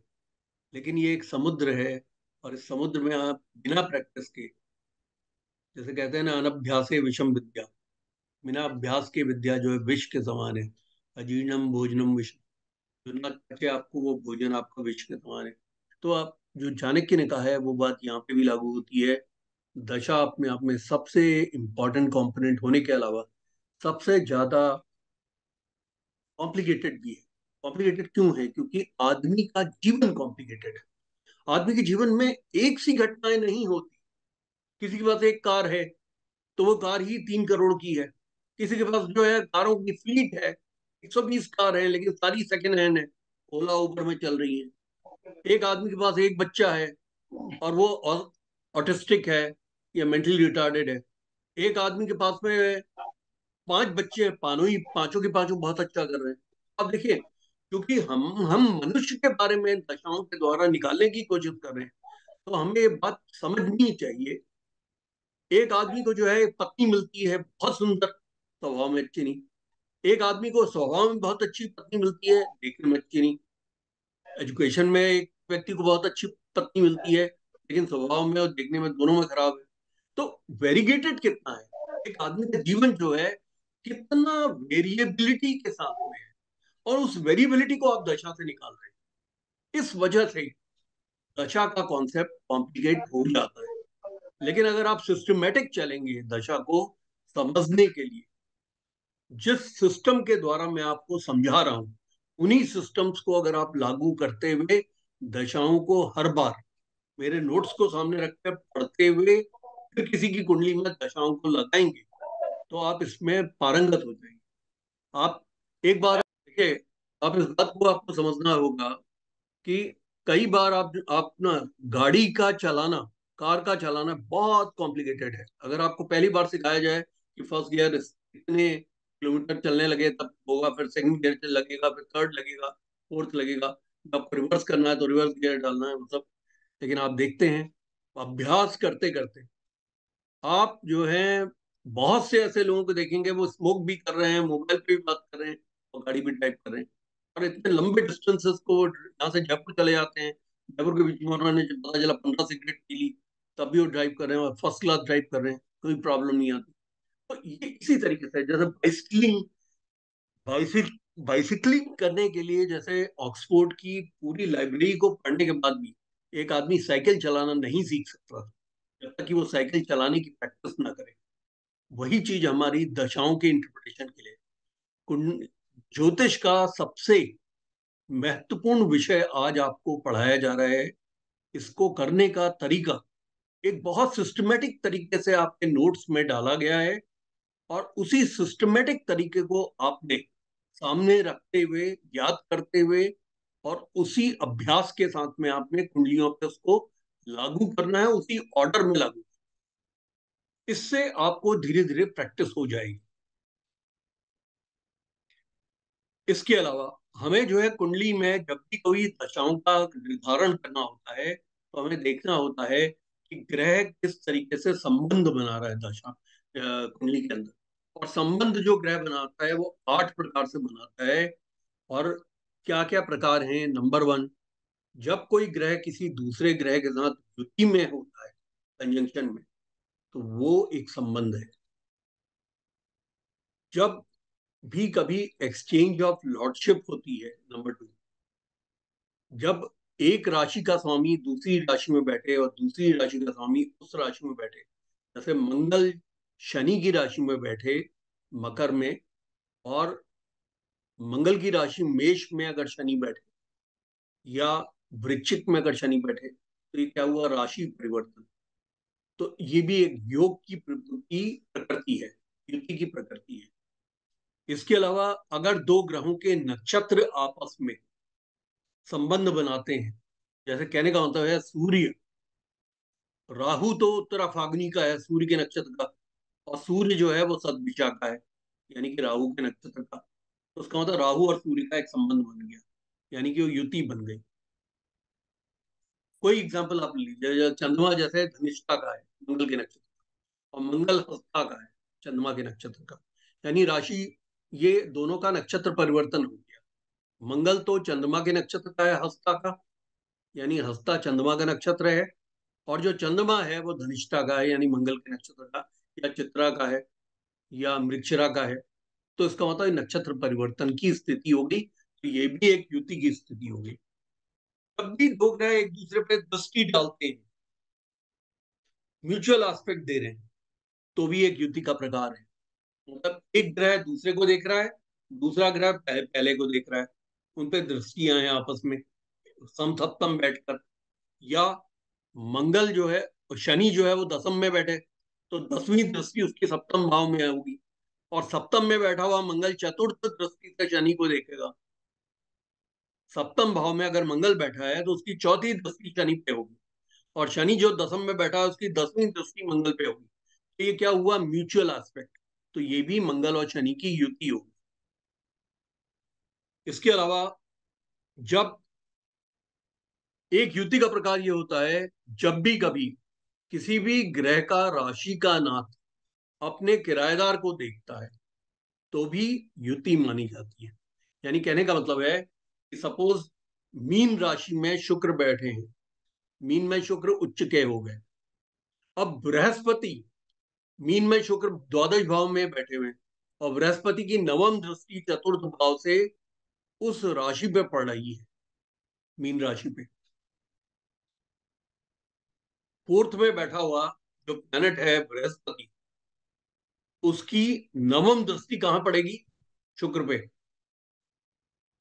लेकिन ये एक समुद्र है, और इस समुद्र में आप बिना प्रैक्टिस के, जैसे कहते हैं ना, अनभ्यासे विषम विद्या, बिना अभ्यास के विद्या जो है विष के समान है। अजीर्णम भोजनम विष, जो ना पचे आपको वो भोजन आपका विष के समान है। तो आप जो चाणक्य ने कहा है वो बात यहाँ पे भी लागू होती है। दशा अपने आप में सबसे इंपॉर्टेंट कंपोनेंट होने के अलावा सबसे ज्यादा कॉम्प्लिकेटेड भी है। कॉम्प्लिकेटेड क्यों है? क्योंकि आदमी का जीवन कॉम्प्लिकेटेड है। आदमी के जीवन में एक सी घटनाएं नहीं होती। किसी के पास एक कार है तो वो कार ही 3 करोड़ की है। किसी के पास जो है कारों की फ्लीट है, 120 कार है, लेकिन सारी सेकंड हैंड है, ओला उबर में चल रही है। एक आदमी के पास एक बच्चा है और वो ऑटिस्टिक है या मेंटली रिटार्डेड है। एक आदमी के पास में 5 बच्चे हैं, पानों ही पांचों के पांचों बहुत अच्छा कर रहे हैं। अब देखिए, क्योंकि हम मनुष्य के बारे में दशाओं के द्वारा निकालने की कोशिश कर रहे हैं, तो हमें ये बात समझनी चाहिए। एक आदमी को जो है पत्नी मिलती है बहुत सुंदर, स्वभाव में अच्छी नहीं। एक आदमी को स्वभाव में बहुत अच्छी पत्नी मिलती है, देखने में अच्छी नहीं। एजुकेशन में एक व्यक्ति को बहुत अच्छी पत्नी मिलती है, लेकिन स्वभाव में और देखने में दोनों में खराब है। तो वेरीगेटेड कितना है एक आदमी का जीवन जो है, कितना वेरिएबिलिटी के साथ में है, और उस वेरिएबिलिटी को आप दशा से निकाल रहे हैं। इस वजह से दशा का कॉन्सेप्ट कॉम्प्लिकेट हो जाता है। लेकिन अगर आप सिस्टमेटिक चलेंगे दशा को समझने के लिए, जिस सिस्टम के द्वारा मैं आपको समझा रहा हूं, उन्हीं सिस्टम्स को अगर आप लागू करते हुए दशाओं को हर बार मेरे नोट्स को सामने रखकर पढ़ते हुए फिर किसी की कुंडली में दशाओं को लगाएंगे, तो आप इसमें पारंगत हो जाएंगे। आप एक बार देखिए, आप इस बात को आपको समझना होगा कि कई बार आप ना, गाड़ी का चलाना, कार का चलाना बहुत कॉम्प्लिकेटेड है। अगर आपको पहली बार सिखाया जाए कि फर्स्ट गियर इतने किलोमीटर चलने लगे तब होगा, फिर सेकंड गियर लगेगा, फिर थर्ड लगेगा, फोर्थ लगेगा, जब आपको रिवर्स करना है तो रिवर्स गियर डालना है, मतलब। लेकिन आप देखते हैं, अभ्यास करते करते आप जो है बहुत से ऐसे लोगों को देखेंगे, वो स्मोक भी कर रहे हैं, मोबाइल पे भी बात कर रहे हैं और गाड़ी भी ड्राइव कर रहे हैं, और इतने लंबे डिस्टेंसेस को यहाँ से जयपुर चले जाते हैं। जयपुर के बीच में उन्होंने जब पता चला 15 सिगरेट पी ली, तब भी वो ड्राइव कर रहे हैं और फर्स्ट क्लास ड्राइव कर रहे हैं, कोई प्रॉब्लम नहीं आती। तो ये इसी तरीके से, जैसे बाइसिकलिंग, बाइसिक बाइसिकलिंग करने के लिए, जैसे ऑक्सफोर्ड की पूरी लाइब्रेरी को पढ़ने के बाद भी एक आदमी साइकिल चलाना नहीं सीख सकता जब तक कि वो साइकिल चलाने की प्रैक्टिस ना करे। वही चीज हमारी दशाओं के इंटरप्रिटेशन के लिए, ज्योतिष का सबसे महत्वपूर्ण विषय आज आपको पढ़ाया जा रहा है। इसको करने का तरीका एक बहुत सिस्टमेटिक तरीके से आपके नोट्स में डाला गया है, और उसी सिस्टमेटिक तरीके को आपने सामने रखते हुए, याद करते हुए, और उसी अभ्यास के साथ में आपने कुंडलियों पे उसको लागू करना है, उसी ऑर्डर में लागू। इससे आपको धीरे धीरे प्रैक्टिस हो जाएगी। इसके अलावा हमें जो है कुंडली में जब भी कोई दशाओं का निर्धारण करना होता है, तो हमें देखना होता है कि ग्रह किस तरीके से संबंध बना रहा है दशा कुंडली के अंदर। और संबंध जो ग्रह बनाता है वो 8 प्रकार से बनाता है। और क्या क्या प्रकार हैं? नंबर 1, जब कोई ग्रह किसी दूसरे ग्रह के साथ युति में होता है, कंजंक्शन में, तो वो एक संबंध है। जब भी कभी एक्सचेंज ऑफ लॉर्डशिप होती है, नंबर 2, जब एक राशि का स्वामी दूसरी राशि में बैठे और दूसरी राशि का स्वामी उस राशि में बैठे, जैसे मंगल शनि की राशि में बैठे मकर में, और मंगल की राशि मेष में अगर शनि बैठे, या वृश्चिक में अगर शनि बैठे तो ये क्या हुआ, राशि परिवर्तन। तो ये भी एक योग की प्रकृति है, युति की प्रकृति है। इसके अलावा अगर दो ग्रहों के नक्षत्र आपस में संबंध बनाते हैं, जैसे कहने का मतलब है सूर्य, राहु तो उत्तरा फाग्नि का है सूर्य के नक्षत्र का, और सूर्य जो है वो सदभिषा का है, यानी कि राहु के नक्षत्र का। तो उसका मतलब राहु और सूर्य का एक संबंध बन गया, यानी कि वो युति बन गई। कोई एग्जाम्पल आप लीजिए, चंद्रमा जैसे धनिष्ठा का है मंगल के नक्षत्र, और मंगल हस्ता का है चंद्रमा के नक्षत्र का, यानी राशि, ये दोनों का नक्षत्र परिवर्तन हो गया। मंगल तो चंद्रमा के नक्षत्र का है हस्ता का, यानी हस्ता चंद्रमा का नक्षत्र है, और जो चंद्रमा है वो धनिष्ठा का है, यानी मंगल के नक्षत्र का, या चित्रा का है, या मृक्षरा का है। तो इसका मतलब नक्षत्र परिवर्तन की स्थिति होगी, तो ये भी एक युति की स्थिति होगी। जब भी दो ग्रह एक दूसरे पे दृष्टि डालते हैं, म्यूचुअल एस्पेक्ट दे रहे हैं, तो भी एक युति का प्रकार है। मतलब एक ग्रह दूसरे को देख रहा है, दूसरा ग्रह पहले को देख रहा है, उन पे दृष्टियां हैं आपस में समसप्तम बैठकर, या मंगल जो है, शनि जो है वो दसम में बैठे, तो 10वीं दृष्टि उसकी सप्तम भाव में होगी, और सप्तम में बैठा हुआ मंगल चतुर्थ दृष्टि से शनि को देखेगा। सप्तम भाव में अगर मंगल बैठा है तो उसकी चौथी दृष्टि शनि पे होगी, और शनि जो दसम में बैठा है उसकी 10वीं दृष्टि मंगल पे होगी। तो ये क्या हुआ, म्यूचुअल एस्पेक्ट। तो ये भी मंगल और शनि की युति होगी। इसके अलावा जब एक युति का प्रकार ये होता है, जब भी कभी किसी भी ग्रह का राशि का नाथ अपने किराएदार को देखता है, तो भी युति मानी जाती है। यानी कहने का मतलब है कि सपोज मीन राशि में शुक्र बैठे हैं, मीन में शुक्र उच्च के हो गए, अब बृहस्पति, मीन में शुक्र द्वादश भाव में बैठे हुए हैं, और बृहस्पति की नवम दृष्टि चतुर्थ भाव से उस राशि पे पड़ रही है, मीन राशि पे। फोर्थ में बैठा हुआ जो प्लैनेट है बृहस्पति, उसकी नवम दृष्टि कहां पड़ेगी, शुक्र पे।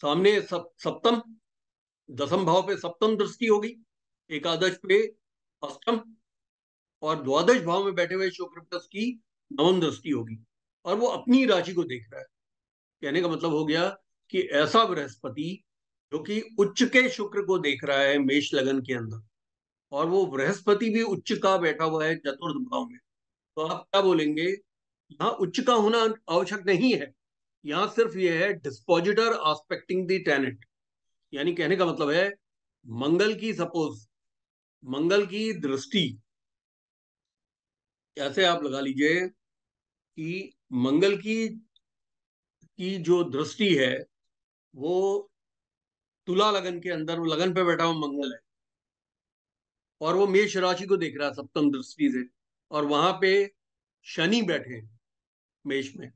सामने सप्तम, दसम भाव पे सप्तम दृष्टि होगी, एकादश पे अष्टम, और द्वादश भाव में बैठे हुए शुक्र पे उसकी नवम दृष्टि होगी, और वो अपनी राशि को देख रहा है। कहने का मतलब हो गया कि ऐसा बृहस्पति जो कि उच्च के शुक्र को देख रहा है मेष लगन के अंदर, और वो बृहस्पति भी उच्च का बैठा हुआ है चतुर्थ भाव में, तो आप क्या बोलेंगे, यहाँ उच्च का होना आवश्यक नहीं है, यहाँ सिर्फ ये है डिस्पोजिटर आस्पेक्टिंग द टेनेट। यानी कहने का मतलब है मंगल की, सपोज मंगल की दृष्टि, ऐसे आप लगा लीजिए कि मंगल की जो दृष्टि है वो तुला लगन के अंदर, वो लगन पे बैठा हुआ मंगल है, और वो मेष राशि को देख रहा है सप्तम दृष्टि से, और वहां पे शनि बैठे हैं मेष में,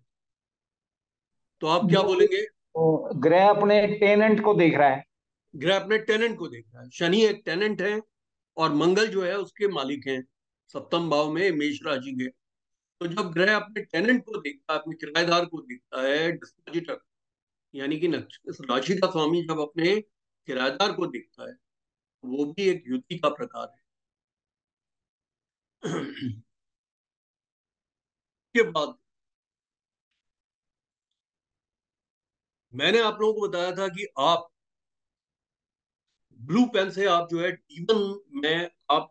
तो आप क्या बोलेंगे, तो ग्रह अपने टेनेंट को देख रहा है। ग्रह अपने टेनेंट को देख रहा है, शनि एक टेनेंट है, और मंगल जो है उसके मालिक हैं सप्तम भाव में मेष राशि के। तो जब ग्रह अपने टेनेंट को देखता है, अपने किराएदार को देखता है, डिस्पोजिटर, यानी कि इस राशि का स्वामी जब अपने किराएदार को देखता है, वो भी एक युति का प्रकार है। के बाद मैंने आप लोगों को बताया था कि आप ब्लू पेन से आप जो है D1 में आप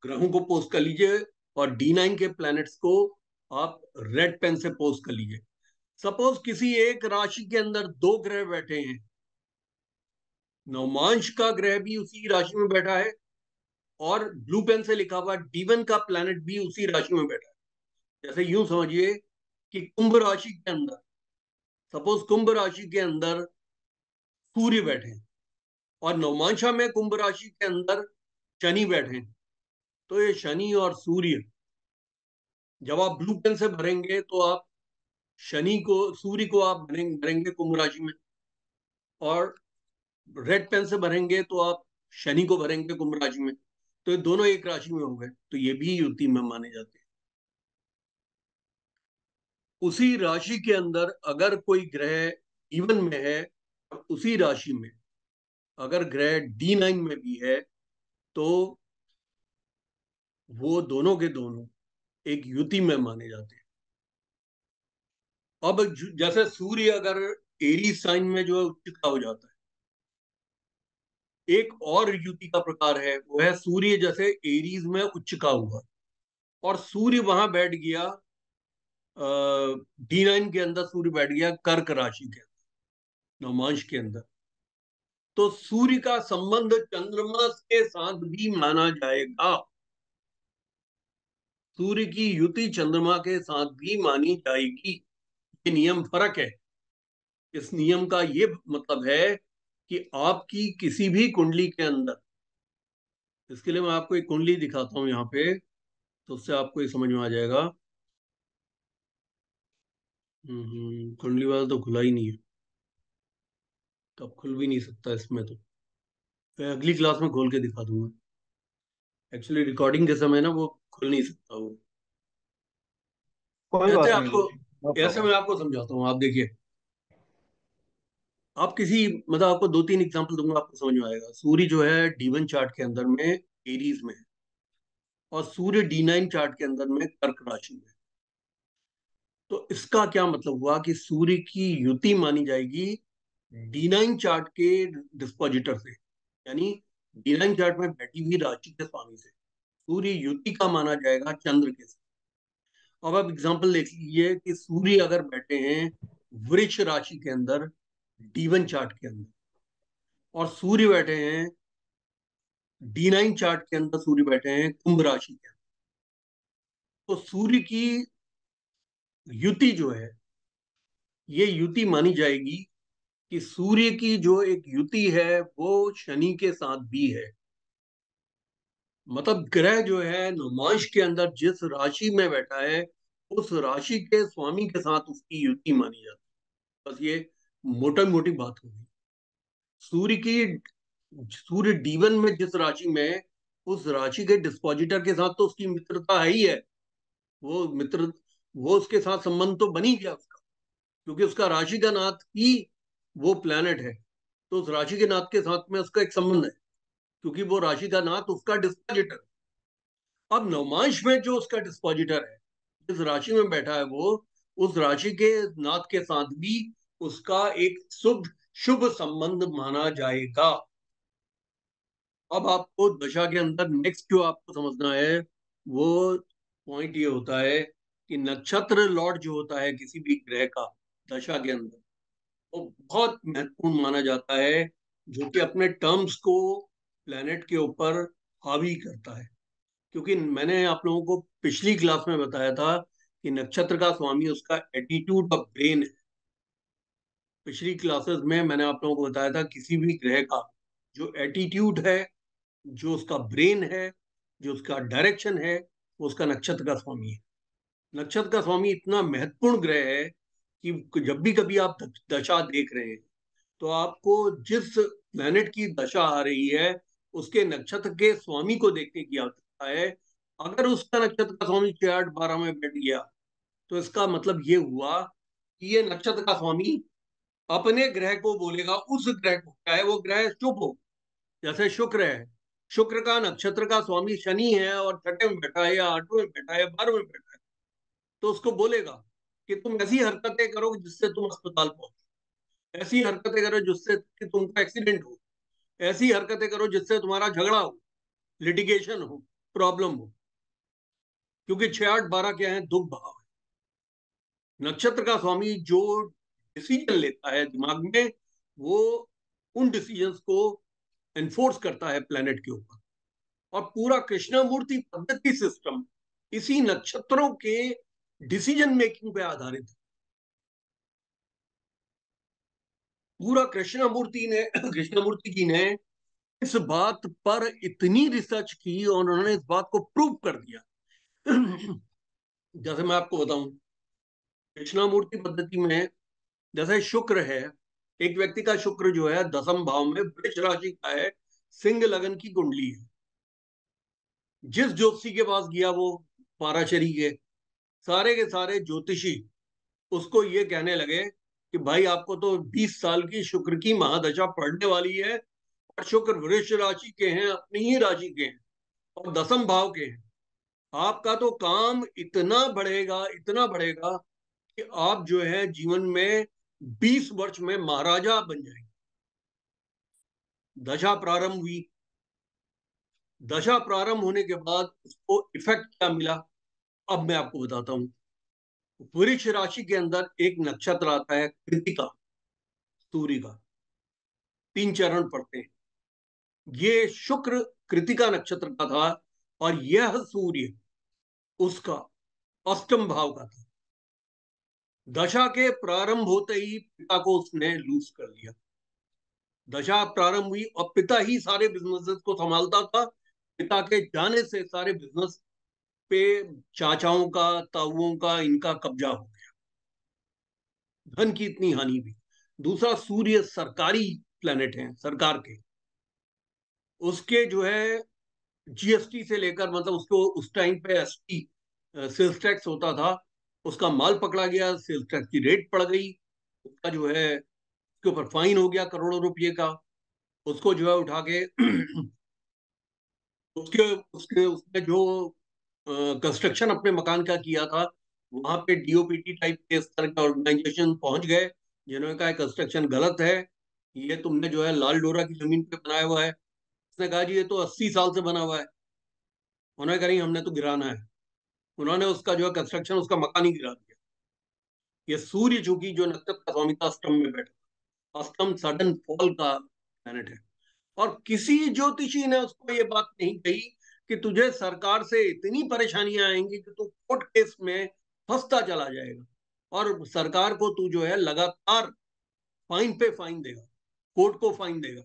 ग्रहों को पोस्ट कर लीजिए, और D9 के प्लैनेट्स को आप रेड पेन से पोस्ट कर लीजिए। सपोज किसी एक राशि के अंदर दो ग्रह बैठे हैं, नवमांश का ग्रह भी उसी राशि में बैठा है, और ब्लू पेन से लिखा हुआ D1 का प्लैनेट भी उसी राशि में बैठा है। जैसे यूं समझिए कि कुंभ राशि के अंदर, सपोज कुंभ राशि के अंदर सूर्य बैठे हैं, और नवमांशा में कुंभ राशि के अंदर शनि बैठे हैं। तो ये शनि और सूर्य जब आप ब्लू पेन से भरेंगे तो आप शनि को, सूर्य को आप भरेंगे कुंभ राशि में, और रेड पेन से भरेंगे तो आप शनि को भरेंगे कुंभ राशि में। तो ये दोनों एक राशि में हो गए, तो ये भी युति में माने जाते हैं। उसी राशि के अंदर अगर कोई ग्रह जीवन में है और उसी राशि में अगर ग्रह D9 में भी है तो वो दोनों के दोनों एक युति में माने जाते हैं। अब जैसे सूर्य अगर एरी साइन में जो है उच्च का हो जाता है, एक और युति का प्रकार है, वो है सूर्य जैसे एरीज में उच्च का हुआ और सूर्य वहां बैठ गया, D9 के अंदर सूर्य बैठ गया कर्क राशि के अंदर, नवमांश के अंदर, तो सूर्य का संबंध चंद्रमा के साथ भी माना जाएगा। सूर्य की युति चंद्रमा के साथ भी मानी जाएगी। ये नियम फर्क है। इस नियम का ये मतलब है कि आपकी किसी भी कुंडली के अंदर, इसके लिए मैं आपको एक कुंडली दिखाता हूं यहाँ पे, तो उससे आपको ये समझ में आ जाएगा। कुंडली वाला तो खुला ही नहीं है, तो अब खुल भी नहीं सकता इसमें, तो मैं अगली क्लास में खोल के दिखा दूंगा। एक्चुअली रिकॉर्डिंग के समय ना वो खुल नहीं सकता वो। कोई ऐसे बात नहीं आपको, गुरु जी, नो ऐसे प्रॉब्लम। मैं आपको समझाता हूँ। आप देखिए, आप किसी, मतलब आपको दो तीन एग्जांपल दूंगा, आपको समझ में आएगा। सूर्य जो है D1 चार्ट के अंदर में एरीज में है, और सूर्य D9 चार्ट के अंदर में कर्क राशि में। तो इसका क्या मतलब हुआ कि सूर्य की युति मानी जाएगी D9 चार्ट के डिस्पोजिटर से, यानी D9 चार्ट में बैठी हुई राशि के स्वामी से सूर्य युति का माना जाएगा चंद्र के साथ। अब आप एग्जांपल देख लीजिए कि सूर्य अगर बैठे हैं वृक्ष राशि के अंदर D1 चार्ट के अंदर, और सूर्य बैठे हैं D9 चार्ट के अंदर, सूर्य बैठे हैं कुंभ राशि के अंदर, तो सूर्य की युति जो है, ये युति मानी जाएगी कि सूर्य की जो एक युति है वो शनि के साथ भी है। मतलब ग्रह जो है नवमांश के अंदर जिस राशि में बैठा है, उस राशि के स्वामी के साथ उसकी युति मानी जाती है। बस ये मोटा मोटी बात होगी। सूर्य की, सूर्य D1 में जिस राशि में है, उस राशि के डिस्पोजिटर के साथ तो उसकी मित्रता है ही है। वो मित्र, वो उसके साथ संबंध तो बन ही गया उसका, क्योंकि उसका राशि का नाथ ही वो प्लैनेट है। तो उस राशि के नाथ के साथ में उसका एक संबंध है, क्योंकि वो राशि का नाथ उसका डिस्पोजिटर। अब नवमांश में जो उसका डिस्पोजिटर है, जिस राशि में बैठा है वो, उस राशि के नाथ के साथ भी उसका एक शुभ शुभ संबंध माना जाएगा। अब आपको दशा के अंदर नेक्स्ट जो आपको समझना है, वो पॉइंट ये होता है कि नक्षत्र लॉर्ड जो होता है किसी भी ग्रह का दशा के अंदर, वो बहुत महत्वपूर्ण माना जाता है, जो कि अपने टर्म्स को प्लेनेट के ऊपर हावी करता है। क्योंकि मैंने आप लोगों को पिछली क्लास में बताया था कि नक्षत्र का स्वामी उसका एटीट्यूड ऑफ ब्रेन है। पिछली क्लासेस में मैंने आप लोगों को बताया था किसी भी ग्रह का जो एटीट्यूड है, जो उसका ब्रेन है, जो उसका डायरेक्शन है, वो उसका नक्षत्र का स्वामी है। नक्षत्र का स्वामी इतना महत्वपूर्ण ग्रह है कि जब भी कभी आप दशा देख रहे हैं, तो आपको जिस प्लैनेट की दशा आ रही है, उसके नक्षत्र के स्वामी को देखने की आवश्यकता है। अगर उसका नक्षत्र का स्वामी 6 8 12 में बैठ गया, तो इसका मतलब ये हुआ कि ये नक्षत्र का स्वामी अपने ग्रह को बोलेगा उस ग्रह को, चाहे वो ग्रह शुभ हो। जैसे शुक्र है, शुक्र का नक्षत्र का स्वामी शनि है और छठे में बैठा है या आठवें में बैठा है, 12वें में बैठा है, तो उसको बोलेगा कि तुम ऐसी हरकतें करो जिससे तुम अस्पताल पहुंचो, ऐसी हरकतें करो जिससे कि तुमको एक्सीडेंट हो, ऐसी हरकतें करो जिससे तुम्हारा झगड़ा हो, लिटिगेशन हो, प्रॉब्लम हो। क्योंकि 6 8 12 क्या है, दुख भाव है। नक्षत्र का स्वामी जो डिसीजन लेता है दिमाग में, वो उन डिसीजंस को एनफोर्स करता है प्लेनेट के ऊपर। और पूरा कृष्णमूर्ति पद्धति सिस्टम इसी नक्षत्रों के डिसीजन मेकिंग पे आधारित है। पूरा कृष्णमूर्ति ने कृष्णमूर्ति जी ने इस बात पर इतनी रिसर्च की और उन्होंने इस बात को प्रूव कर दिया। जैसे मैं आपको बताऊं, कृष्णमूर्ति पद्धति में जैसे शुक्र है, एक व्यक्ति का शुक्र जो है 10वें भाव में वृष राशि का है, सिंह लगन की कुंडली है। जिस ज्योतिषी के पास गया वो पाराशरी के सारे ज्योतिषी उसको ये कहने लगे कि भाई आपको तो 20 साल की शुक्र की महादशा पड़ने वाली है, और शुक्र वृष राशि के हैं, अपनी ही राशि के हैं और दसम भाव के हैं। आपका तो काम इतना बढ़ेगा कि आप जो है जीवन में 20 वर्ष में महाराजा बन जाएंगे। दशा प्रारंभ हुई, दशा प्रारंभ होने के बाद उसको इफेक्ट क्या मिला, अब मैं आपको बताता हूं। वृष राशि के अंदर एक नक्षत्र आता है कृतिका, सूर्य का 3 चरण पड़ते हैं। ये शुक्र कृतिका नक्षत्र का था और यह सूर्य उसका अष्टम भाव का था। दशा के प्रारंभ होते ही पिता को उसने लूज कर दिया। दशा प्रारंभ हुई और पिता ही सारे बिजनेसेस को संभालता था। पिता के जाने से सारे बिजनेस पे चाचाओं का, ताऊओं का, इनका कब्जा हो गया। धन की इतनी हानि भी। दूसरा, सूर्य सरकारी प्लेनेट है, सरकार के। उसके जो है जीएसटी से लेकर, मतलब उसको उस टाइम पे एसटी सेल्स टैक्स होता था, उसका माल पकड़ा गया, सेल्स टैक्स की रेट पड़ गई, उसका जो है उसके ऊपर फाइन हो गया करोड़ों रुपए का। उसको जो है उठा के उसके उसके उसने जो कंस्ट्रक्शन अपने मकान का किया था, वहां पे डीओपीटी टाइप के इस तरह के ऑर्गेनाइजेशन पहुंच गए, जिन्होंने कहा कंस्ट्रक्शन गलत है, ये तुमने जो है लाल डोरा की जमीन पे बनाया हुआ है। उसने कहा जी ये तो 80 साल से बना हुआ है। उन्होंने कहा नहीं, हमने तो गिराना है। उन्होंने उसका जो है कंस्ट्रक्शन, उसका मकान ही गिरा दिया। ये सूर्य चूंकि जो नक्षत्र का स्वामी था, अष्टम में बैठा, अष्टम सडन फॉल का प्लैनेट है। और किसी ज्योतिषी ने उसको ये बात नहीं कही कि तुझे सरकार से इतनी परेशानियां आएंगी कि तू कोर्ट केस में फंसता चला जाएगा और सरकार को तू जो है लगातार फाइन पे फाइन देगा, कोर्ट को फाइन देगा।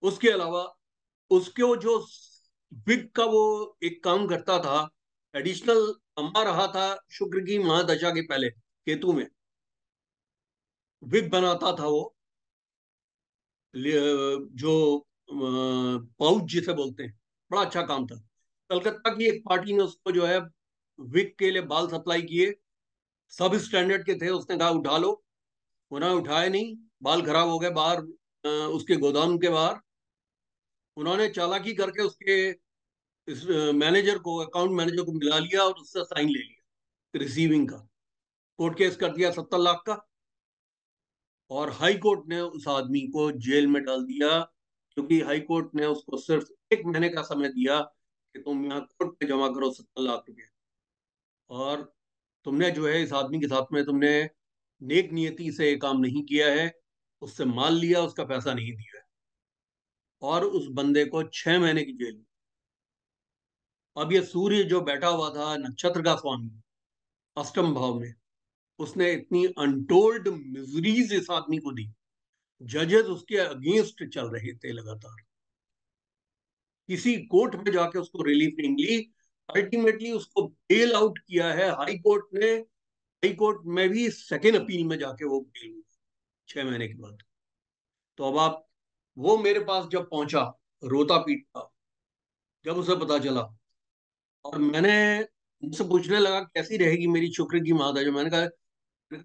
उसके अलावा उसको जो विग का वो एक काम करता था, एडिशनल कमा रहा था शुक्र की महादशा के पहले, केतु में विग बनाता था वो, जो पाउच जिसे बोलते हैं, बड़ा अच्छा काम था। कलकत्ता की एक पार्टी ने उसको जो है विग के लिए बाल सप्लाई किए, सब स्टैंडर्ड के थे। उसने कहा उठा लो, उन्होंने उठाए नहीं, बाल खराब हो गए बाहर, उसके गोदाम के बाहर। उन्होंने चालाकी करके उसके इस मैनेजर को, अकाउंट मैनेजर को मिला लिया और उससे साइन ले लिया रिसीविंग का। कोर्ट केस कर दिया 70 लाख का, और हाई कोर्ट ने उस आदमी को जेल में डाल दिया, क्योंकि हाई कोर्ट ने उसको सिर्फ 1 महीने का समय दिया कि तुम यहाँ कोर्ट पे जमा करो 70 लाख रुपए। और तुमने जो है इस आदमी के साथ में तुमने नेक नियति से ये काम नहीं किया है, उससे माल लिया, उसका पैसा नहीं दिया है, और उस बंदे को 6 महीने की जेल। अब ये सूर्य जो बैठा हुआ था नक्षत्र का स्वामी अष्टम भाव में, उसने इतनी अनटोल्ड मिजरीज इस आदमी को दी। जजेस उसके अगेंस्ट चल रहे थे लगातार, किसी कोर्ट में जाके उसको रिलीफ नहीं मिली। अल्टीमेटली उसको बेल आउट किया है हाई कोर्ट ने। हाई कोर्ट में भी सेकेंड अपील में जाके वो बेल हुई 6 महीने के बाद। तो अब आप, वो मेरे पास जब पहुंचा रोता पीटा, जब उसे पता चला, और मैंने मुझसे पूछने लगा कैसी रहेगी मेरी शुक्र की महादशा। मैंने कहा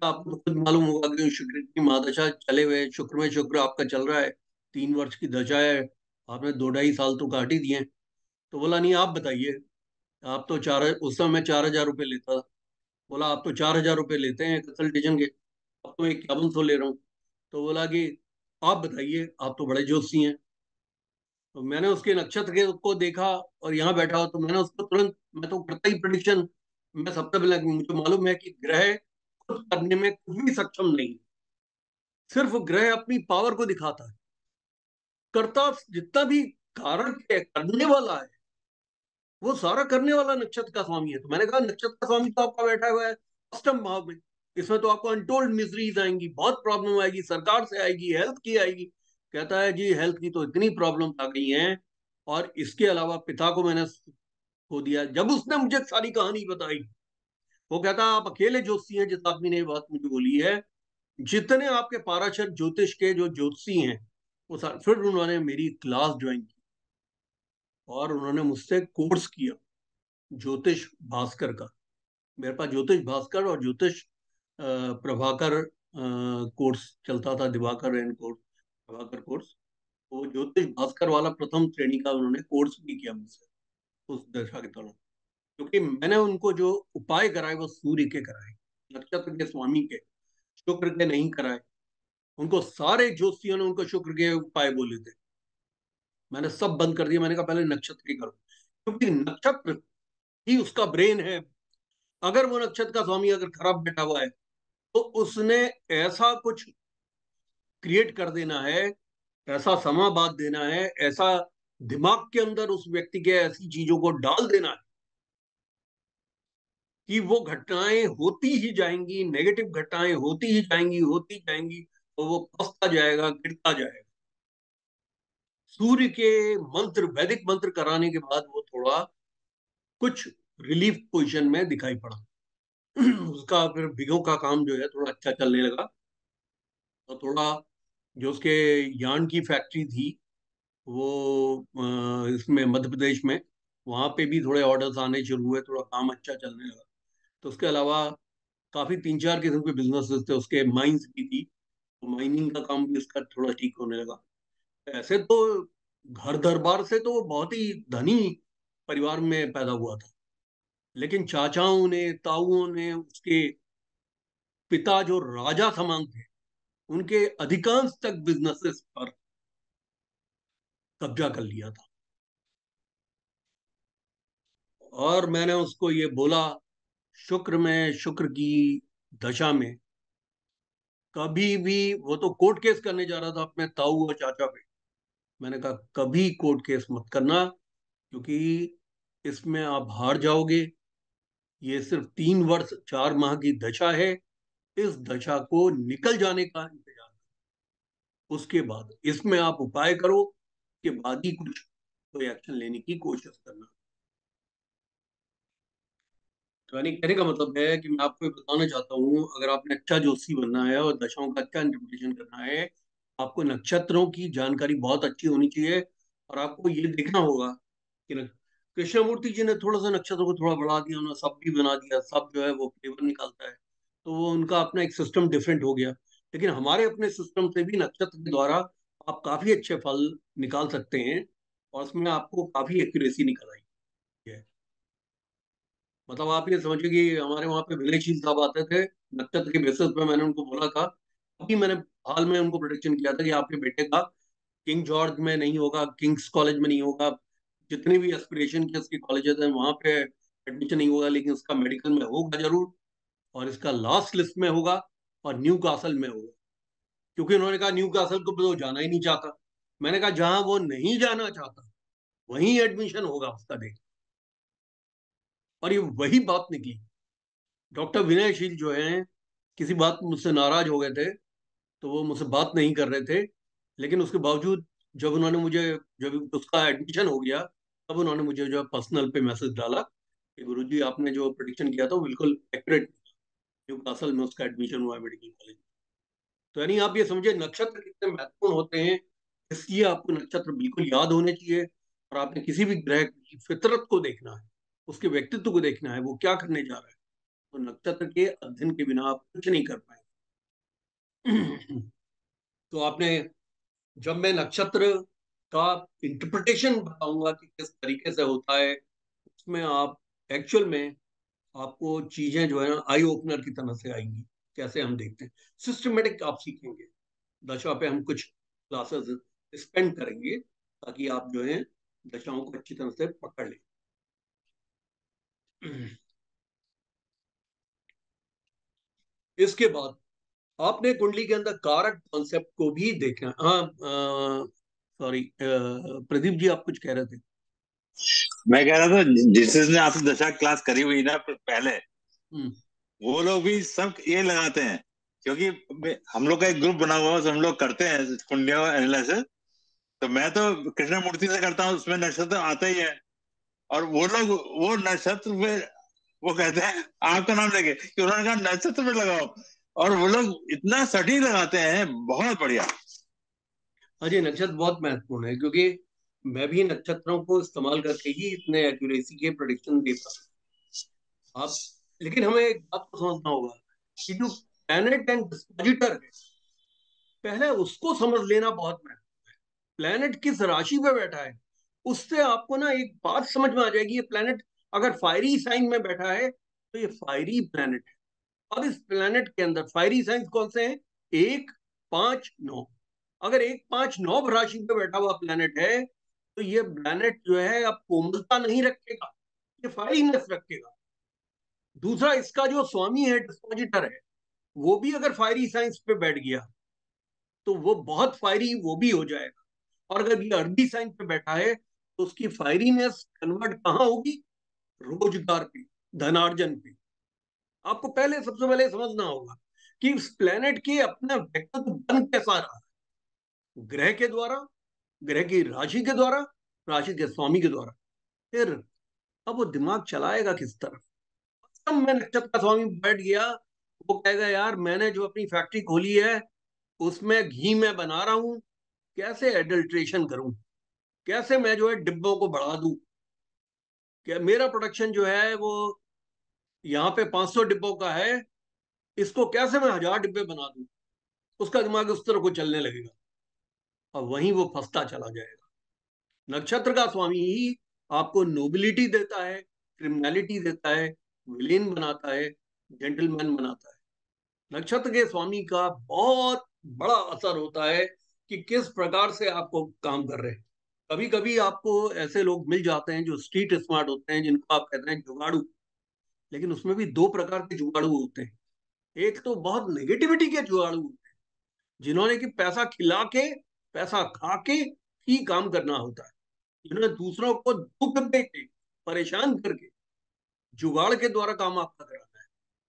आपको तो खुद मालूम होगा कि शुक्र की महादशा चले हुए, शुक्र में शुक्र आपका चल रहा है, 3 वर्ष की दशा है, आपने 2 ढाई साल तो काट ही दिए। तो बोला नहीं आप बताइए, आप तो चार, उस समय मैं 4,000 रुपये लेता था। बोला आप तो 4,000 रुपये लेते हैं कंसल्टेशन के, अब तो मैं 5100 ले रहा हूँ। तो बोला कि आप बताइए, आप तो बड़े जोशी हैं। तो मैंने उसके नक्षत्र के को देखा, और यहाँ बैठा हो तो मैंने उसको तुरंत, मैं तो करता ही प्रिडिक्शन। मैं सबसे पहले, मुझे मालूम है कि ग्रह खुद करने में कुछ भी सक्षम नहीं, सिर्फ ग्रह अपनी पावर को दिखाता है। करता जितना भी कारण है, करने वाला है, वो सारा करने वाला नक्षत्र का स्वामी है। तो मैंने कहा नक्षत्र का स्वामी तो आपका बैठा हुआ है अष्टम भाव में, इसमें तो आपको अनटोल्ड मिजरीज आएंगी, बहुत प्रॉब्लम आएगी, सरकार से आएगी, हेल्थ की आएगी। कहता है जी हेल्थ की तो इतनी प्रॉब्लम आ गई है, और इसके अलावा पिता को मैंने खो दिया। जब उसने मुझे सारी कहानी बताई, वो कहता आप अकेले ज्योतिषी हैं जिस आदमी ने ये बात मुझे बोली है। जितने आपके पाराशर ज्योतिष के जो ज्योतिषी हैं, वो सारे, फिर उन्होंने मेरी क्लास ज्वाइन की और उन्होंने मुझसे कोर्स किया ज्योतिष भास्कर का। मेरे पास ज्योतिष भास्कर और ज्योतिष प्रभाकर कोर्स चलता था, Diwakar and course, Prabhakar course. वो ज्योतिष भास्कर वाला प्रथम श्रेणी का उन्होंने कोर्स भी किया मुझसे उस दशा के दौरान, क्योंकि मैंने उनको जो उपाय कराए वो सूर्य के कराए, नक्षत्र के स्वामी के, शुक्र के नहीं कराए। उनको सारे ज्योतिषियों ने उनको शुक्र के उपाय बोले थे, मैंने सब बंद कर दिया। मैंने कहा पहले नक्षत्र के करो, क्योंकि नक्षत्र ही उसका ब्रेन है। अगर वो नक्षत्र का स्वामी अगर खराब बैठा हुआ है तो उसने ऐसा कुछ क्रिएट कर देना है, ऐसा समा बांध देना है, ऐसा दिमाग के अंदर उस व्यक्ति के ऐसी चीजों को डाल देना है कि वो घटनाएं होती ही जाएंगी, नेगेटिव घटनाएं होती जाएंगी, और वो फंसता जाएगा, गिरता जाएगा। सूर्य के मंत्र, वैदिक मंत्र कराने के बाद वो थोड़ा कुछ रिलीफ पोजीशन में दिखाई पड़ा। उसका फिर बिगों का काम जो है थोड़ा अच्छा चलने लगा, और थोड़ा जो उसके यार्न की फैक्ट्री थी वो इसमें मध्य प्रदेश में, वहां पे भी थोड़े ऑर्डर्स आने शुरू हुए, थोड़ा काम अच्छा चलने लगा। तो उसके अलावा काफी 3-4 किस्म के बिजनेसेस थे उसके, माइंस भी थी, तो माइनिंग का काम भी उसका थोड़ा ठीक होने लगा। ऐसे तो घर दरबार से तो वो बहुत ही धनी परिवार में पैदा हुआ था, लेकिन चाचाओं ने, ताऊओं ने, उसके पिता जो राजा समान थे, उनके अधिकांश तक बिजनेसेस पर कब्जा कर लिया था। और मैंने उसको ये बोला, शुक्र की दशा में कभी भी, वो तो कोर्ट केस करने जा रहा था अपने ताऊ और चाचा पे, मैंने कहा कभी कोर्ट केस मत करना, क्योंकि इसमें आप हार जाओगे। ये सिर्फ 3 वर्ष 4 माह की दशा है, इस दशा को निकल जाने का इंतजार, उसके बाद इसमें आप उपाय करो, के बाद ही कुछ कोई एक्शन लेने की कोशिश करना। तो यानी कहने का मतलब है कि मैं आपको ये बताना चाहता हूँ, अगर आपने अच्छा ज्योतिषी बनना है और दशाओं का अच्छा इंटरप्रिटेशन करना है, आपको नक्षत्रों की जानकारी बहुत अच्छी होनी चाहिए। और आपको ये देखना होगा कि कृष्णमूर्ति जी ने थोड़ा सा नक्षत्र को थोड़ा बढ़ा दिया, उन्होंने सब भी बना दिया, सब जो है वो फ्लेवर निकालता है, तो वो उनका अपना एक सिस्टम डिफरेंट हो गया। लेकिन हमारे अपने सिस्टम से भी नक्षत्र के द्वारा आप काफी अच्छे फल निकाल सकते हैं, और उसमें आपको काफी एक्यूरेसी निकल आई है। मतलब आप ये समझिए कि हमारे वहाँ पे विनयशील साहब आते थे, नक्षत्र के बेसिस पे मैंने उनको बोला था, अभी मैंने हाल में उनको प्रोडिक्शन किया था कि आपके बेटे का किंग जॉर्ज में नहीं होगा, किंग्स कॉलेज में नहीं होगा, जितनी भी एस्पिरेशन के उसके कॉलेजेस हैं वहाँ पे एडमिशन नहीं होगा, लेकिन उसका मेडिकल में होगा जरूर, और इसका लास्ट लिस्ट में होगा, और न्यू कासल में होगा। क्योंकि उन्होंने कहा न्यू कासल को तो जाना ही नहीं चाहता। मैंने कहा जहां वो नहीं जाना चाहता वहीं एडमिशन होगा उसका, देख। और ये वही बात निकली। डॉक्टर विनयशील जो है, किसी बात मुझसे नाराज हो गए थे, तो वो मुझसे बात नहीं कर रहे थे, लेकिन उसके बावजूद जब उन्होंने मुझे, जब उसका एडमिशन हो गया, तब उन्होंने मुझे जो है पर्सनल पे मैसेज डाला कि गुरुजी आपने जो प्रेडिक्शन किया था वो बिल्कुल एक्यूरेट, क्योंकि असल में उसका एडमिशन हुआ है मेडिकल कॉलेज। तो यानी आप ये समझे नक्षत्र कितने महत्वपूर्ण होते हैं, इसलिए आपको नक्षत्र बिल्कुल याद होने चाहिए। और आपने किसी भी ग्रह की फितरत को देखना है, उसके व्यक्तित्व को देखना है, वो क्या करने जा रहा है, तो नक्षत्र के अध्ययन के बिना आप कुछ नहीं कर पाएंगे। तो आपने, जब मैं नक्षत्र का इंटरप्रिटेशन बताऊंगा कि किस तरीके से होता है, उसमें आप एक्चुअल में, आपको चीजें जो है ना आई ओपनर की तरह से आएंगी, कैसे हम देखते हैं, सिस्टमेटिक आप सीखेंगे। दशा पे हम कुछ क्लासेस स्पेंड करेंगे, ताकि आप जो है दशाओं को अच्छी तरह से पकड़ लें। इसके बाद आपने कुंडली के अंदर कारक कॉन्सेप्ट को भी देखना। हाँ, सॉरी, प्रदीप जी आप कुछ कह रहे थे। मैं कह रहा था जिसने आपने दशा क्लास करी हुई ना पहले, हम्म। वो लोग भी सब ये लगाते हैं, क्योंकि हम लोग का एक ग्रुप बना हुआ है, हम लोग करते हैं कुंडलियों एनालिसिस। तो मैं तो कृष्ण मूर्ति से करता हूँ, उसमें नक्षत्र आता ही है। और वो लोग वो नक्षत्र पे वो कहते हैं आपका नाम लेके कि उन्होंने कहा नक्षत्र पे लगाओ, और वो लोग इतना सटीक लगाते हैं, बहुत बढ़िया। अजय, नक्षत्र बहुत महत्वपूर्ण है, क्योंकि मैं भी नक्षत्रों को इस्तेमाल करके ही इतने एक्यूरेसी के प्रोडिक्शन दे पाता हूं। आप, लेकिन हमें एक बात को समझना होगा कि जो प्लैनेट एंड डिस्पोजिटर है, पहले उसको समझ लेना बहुत महत्वपूर्ण है। प्लेनेट किस राशि पे बैठा है, उससे आपको ना एक बात समझ में आ जाएगी, ये प्लेनेट अगर फायरी साइन में बैठा है तो ये फायरी प्लेनेट है। अब इस प्लेनेट के अंदर फायरी साइंस कौन से हैं? 1, 5, 9। अगर 1, 5, 9 राशि पे बैठा हुआ प्लेनेट है तो ये प्लेनेट जो है अब कोमलता नहीं रखेगा, ये फायरीनेस रखेगा। दूसरा, इसका जो स्वामी है, डिस्पोजिटर है, वो भी अगर फायरी साइंस पे बैठ गया तो वो बहुत फायरी वो भी हो जाएगा। और अगर ये अरबी साइंस पे बैठा है तो उसकी फायरीनेस कन्वर्ट कहाँ होगी? रोजगार पे, धनार्जन पे। आपको पहले सबसे पहले समझना होगा कि इस प्लेनेट के अपना व्यक्तित्व बन कैसा रहा है, ग्रह के द्वारा, ग्रह की राशि के द्वारा, राशि के स्वामी के द्वारा। फिर अब वो दिमाग चलाएगा किस तरफ? तब मैं नक्षत्र का स्वामी बैठ गया, वो कहेगा यार मैंने जो अपनी फैक्ट्री खोली है उसमें घी मैं बना रहा हूं, कैसे एडल्ट्रेशन करूं, कैसे मैं जो है डिब्बों को बढ़ा दूं, क्या मेरा प्रोडक्शन जो है वो यहाँ पे 500 डिब्बों का है, इसको कैसे मैं 1000 डिब्बे बना दूं। उसका दिमाग उस तरह को चलने लगेगा और वहीं वो फंसता चला जाएगा। नक्षत्र का स्वामी ही आपको नोबिलिटी देता है, क्रिमिनलिटी देता है, विलेन बनाता है, जेंटलमैन बनाता है। नक्षत्र के स्वामी का बहुत बड़ा असर होता है कि किस प्रकार से आपको काम कर रहे हैं। कभी कभी आपको ऐसे लोग मिल जाते हैं जो स्ट्रीट स्मार्ट होते हैं, जिनको आप कहते हैं जुगाड़ू। लेकिन उसमें भी दो प्रकार के जुगाड़ू होते हैं। एक तो बहुत नेगेटिविटी के जुगाड़ू होते हैं, जिन्होंने कि पैसा खिला के, पैसा खा के ही काम करना होता है, जिन्होंने दूसरों को दुख दे के, परेशान करके, जुगाड़ के द्वारा काम आपका कराना है,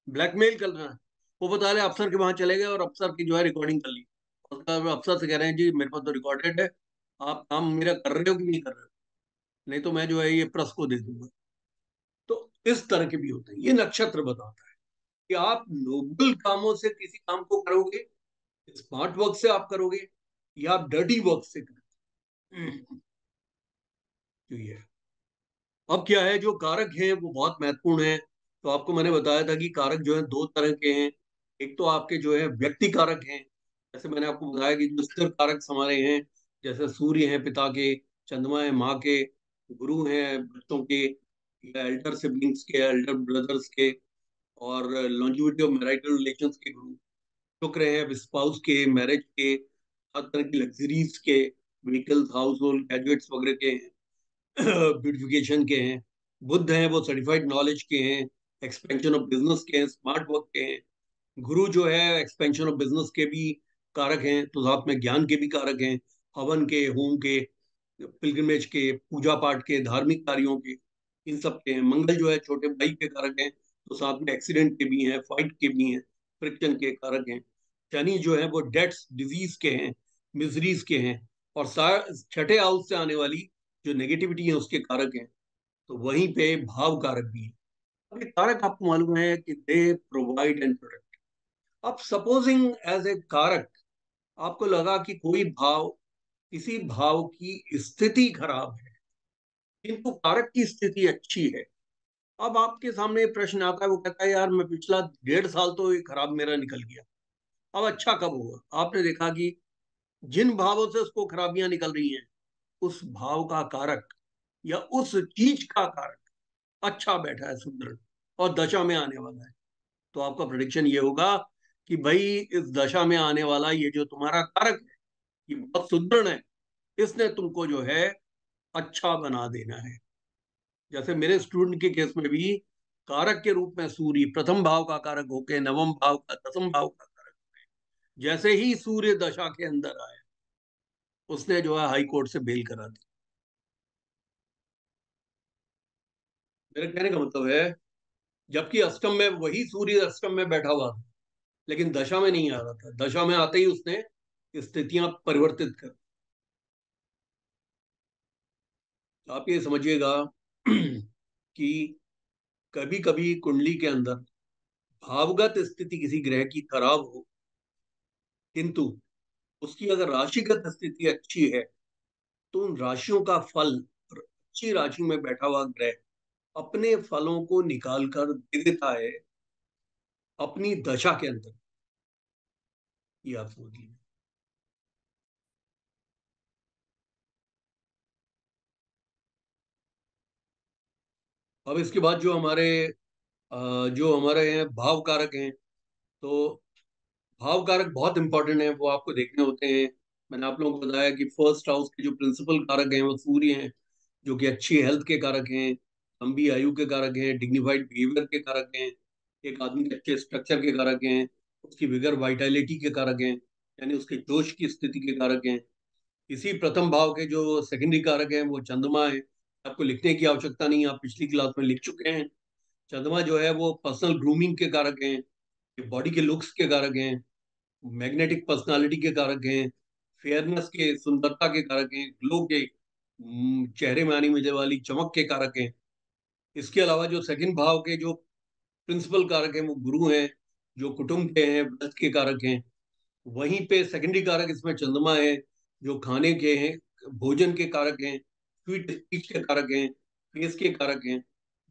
ब्लैकमेल करना है। वो बता रहे अफसर के वहां चले गए और अफसर की जो है रिकॉर्डिंग कर ली, और अफसर से कह रहे हैं जी मेरे पास तो रिकॉर्डेड है, आप काम मेरा कर रहे हो कि नहीं कर रहे हो, नहीं तो मैं जो है ये प्रेस को दे दूंगा। तो इस तरह के भी होते हैं। ये नक्षत्र बताता है कि आप नोबल कामों से किसी काम को करोगे, स्मार्ट वर्क से आप करोगे, या आप डर्टी वर्क से करोगे। तो ये है। अब क्या है, जो कारक हैं वो बहुत महत्वपूर्ण है। तो आपको मैंने बताया था कि कारक जो है दो तरह के हैं। एक तो आपके जो है व्यक्ति कारक हैं, जैसे मैंने आपको बताया कि जो स्थिर कारक हमारे हैं, जैसे सूर्य है पिता के, चंद्रमा है माँ के, गुरु हैं बच्चों के, या एल्डर सिबलिंग्स के, एल्डर ब्रदर्स के, और लॉन्जिविटी ऑफ मैरिटल रिलेशंस के गुरु। शुक्र है स्पाउस के, मैरिज के, हर तरह की लग्जरीज के, व्हीकल्स, हाउस होल्ड गैजेट्स वगैरह के हैं, ब्यूटिफिकेशन के हैं। बुद्ध हैं वो सर्टिफाइड नॉलेज के हैं, एक्सपेंशन ऑफ बिजनेस के हैं, स्मार्ट वर्क के हैं। गुरु जो है एक्सपेंशन ऑफ बिजनेस के भी कारक हैं, तो साथ में ज्ञान के भी कारक हैं, हवन के, होम के, पिलग्रिमेज के, पूजा पाठ के, धार्मिक कार्यों के, इन सब के हैं। मंगल जो है छोटे भाई के कारक हैं, तो साथ में एक्सीडेंट के भी हैं, फाइट के भी हैं, फ्रिक्शन के कारक हैं। शनि जो है वो डेथ्स, डिजीज के हैं, मिजरीज के हैं, और छठे हाउस से आने वाली जो नेगेटिविटी है उसके कारक हैं। तो वहीं पे भाव कारक भी है। अब ये कारक आपको मालूम है कि दे प्रोवाइड एंड प्रोटेक्ट। अब सपोजिंग एज ए कारक आपको लगा कि कोई भाव, किसी भाव की स्थिति खराब है किंतु कारक की स्थिति अच्छी है। अब आपके सामने प्रश्न आता है, वो कहता है यार मैं पिछला 1.5 साल तो ये खराब मेरा निकल गया, अब अच्छा कब होगा? आपने देखा कि जिन भावों से उसको खराबियां निकल रही हैं, उस भाव का कारक या उस चीज का कारक अच्छा बैठा है, सुदृढ़, और दशा में आने वाला है। तो आपका प्रेडिक्शन ये होगा कि भाई इस दशा में आने वाला ये जो तुम्हारा कारक है ये बहुत सुदृढ़ है, इसने तुमको जो है अच्छा बना देना है। जैसे मेरे स्टूडेंट के केस में भी कारक के रूप में सूर्य प्रथम भाव का कारक होके नवम भाव का, दसम भाव का कारक, जैसे ही सूर्य दशा के अंदर आया उसने जो है हाई कोर्ट से बेल करा दी। मेरे कहने का मतलब है, जबकि अष्टम में वही सूर्य अष्टम में बैठा हुआ था, लेकिन दशा में नहीं आ रहा था, दशा में आते ही उसने स्थितियां परिवर्तित कर। तो आप ये समझिएगा कि कभी कभी कुंडली के अंदर भावगत स्थिति किसी ग्रह की खराब हो, किंतु उसकी अगर राशिगत स्थिति अच्छी है तो उन राशियों का फल, अच्छी राशि में बैठा हुआ ग्रह अपने फलों को निकाल कर दे देता है अपनी दशा के अंदर। ये आप समझ लीजिए। अब इसके बाद जो हमारे हैं भाव कारक हैं, तो भाव कारक बहुत इंपॉर्टेंट है, वो आपको देखने होते हैं। मैंने आप लोगों को बताया कि फर्स्ट हाउस के जो प्रिंसिपल कारक हैं वो सूर्य हैं, जो कि अच्छी हेल्थ के कारक हैं, लंबी आयु के कारक हैं, डिग्निफाइड बिहेवियर के कारक हैं, एक आदमी के अच्छे स्ट्रक्चर के कारक हैं, उसकी विगर वाइटैलिटी के कारक हैं, यानी उसके जोश की स्थिति के कारक हैं। इसी प्रथम भाव के जो सेकेंडरी कारक हैं वो चंद्रमा है। आपको लिखने की आवश्यकता नहीं, आप पिछली क्लास में लिख चुके हैं। चंद्रमा जो है वो पर्सनल ग्रूमिंग के कारक हैं, बॉडी के लुक्स के कारक हैं, मैग्नेटिक पर्सनालिटी के कारक हैं, फेयरनेस के, सुंदरता के कारक हैं, ग्लो के, चेहरे में आने मिलने वाली चमक के कारक हैं। इसके अलावा जो सेकंड भाव के जो प्रिंसिपल कारक हैं वो गुरु हैं, जो कुटुंब के हैं, वेल्थ के कारक हैं। वहीं पे सेकेंडरी कारक इसमें चंद्रमा है, जो खाने के हैं, भोजन के कारक हैं, स्वीट स्पीच के कारक हैं, फेस के कारक हैं।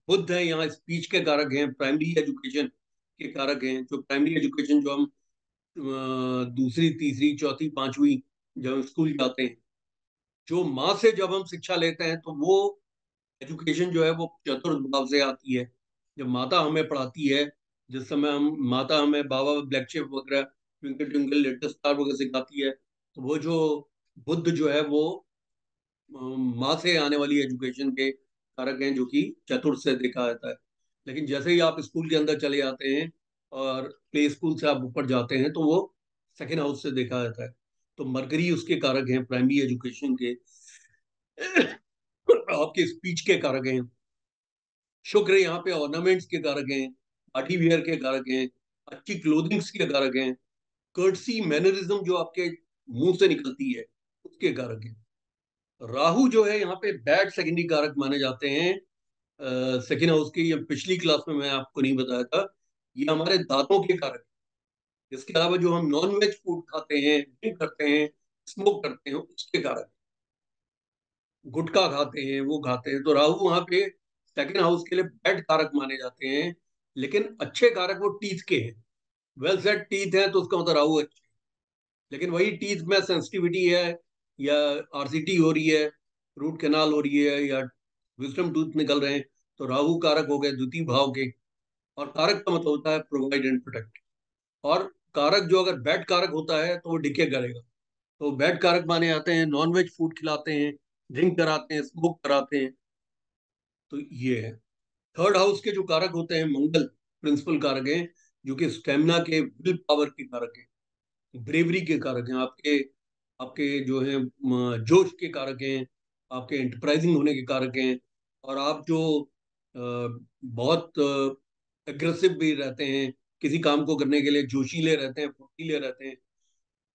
बुद्ध है यहाँ स्पीच के कारक हैं, प्राइमरी एजुकेशन के कारक हैं। जो प्राइमरी एजुकेशन जो हम दूसरी तीसरी चौथी पांचवी जब हम स्कूल जाते हैं, जो माँ से जब हम शिक्षा लेते हैं तो वो एजुकेशन जो है वो चतुर्थ भाव से आती है। जब माता हमें पढ़ाती है, जिस समय हम माता हमें बाबा ब्लैक शेप वगैरह, ट्विंकल ट्विंकल लिटिल स्टार वगैरह सिखाती है, तो वो जो बुद्ध जो है वो माँ से आने वाली एजुकेशन के कारक हैं, जो कि चतुर्थ से देखा जाता है। लेकिन जैसे ही आप स्कूल के अंदर चले जाते हैं और प्ले स्कूल से आप ऊपर जाते हैं तो वो सेकेंड हाउस से देखा जाता है। तो मरकरी उसके कारक हैं, प्राइमरी एजुकेशन के। आपके स्पीच के कारक हैं। शुक्र यहाँ पे ऑर्नामेंट्स के कारक हैं, पार्टी वियर के कारक हैं, अच्छी क्लोथिंग्स के कारक हैं, कर्टसी मैनरिज्म जो आपके मुंह से निकलती है उसके कारक हैं। राहु जो है यहाँ पे बैड सेकेंडरी कारक माने जाते हैं सेकेंड हाउस के। ये पिछली क्लास में मैं आपको नहीं बताया था, ये हमारे दांतों के कारक हैं। इसके अलावा जो हम नॉन वेज फूड खाते हैं, ड्रिंक करते हैं, स्मोक करते हैं, उसके कारक, गुटखा खाते हैं, वो खाते हैं, तो राहु वहां पे सेकेंड हाउस के लिए बैड कारक माने जाते हैं। लेकिन अच्छे कारक वो टीथ के हैं। वेल सेट टीथ है तो उसका मतलब राहु अच्छे। लेकिन वही टीथ में सेंसिटिविटी है, या आरसीटी हो रही है, रूट कैनाल हो रही है, या विजडम टूथ निकल रहे हैं, तो राहु कारक हो गए द्वितीय भाव के। और कारक का मतलब होता है प्रोवाइड एंड प्रोटेक्ट। और कारक जो अगर बैड कारक होता है तो वो डिके करेगा। तो बैड कारक माने जाते हैं नॉन वेज फूड खिलाते हैं, ड्रिंक कराते हैं, स्मोक कराते हैं। तो ये है। थर्ड हाउस के जो कारक होते हैं मंगल प्रिंसिपल कारक हैं, जो कि स्टेमिना के, विल पावर के कारक हैं, ब्रेवरी के कारक हैं, आपके आपके जो है जोश के कारक हैं, आपके एंटरप्राइजिंग होने के कारक हैं। और आप जो बहुत एग्रेसिव भी रहते हैं, किसी काम को करने के लिए जोशीले रहते हैं, फुर्तीले रहते हैं।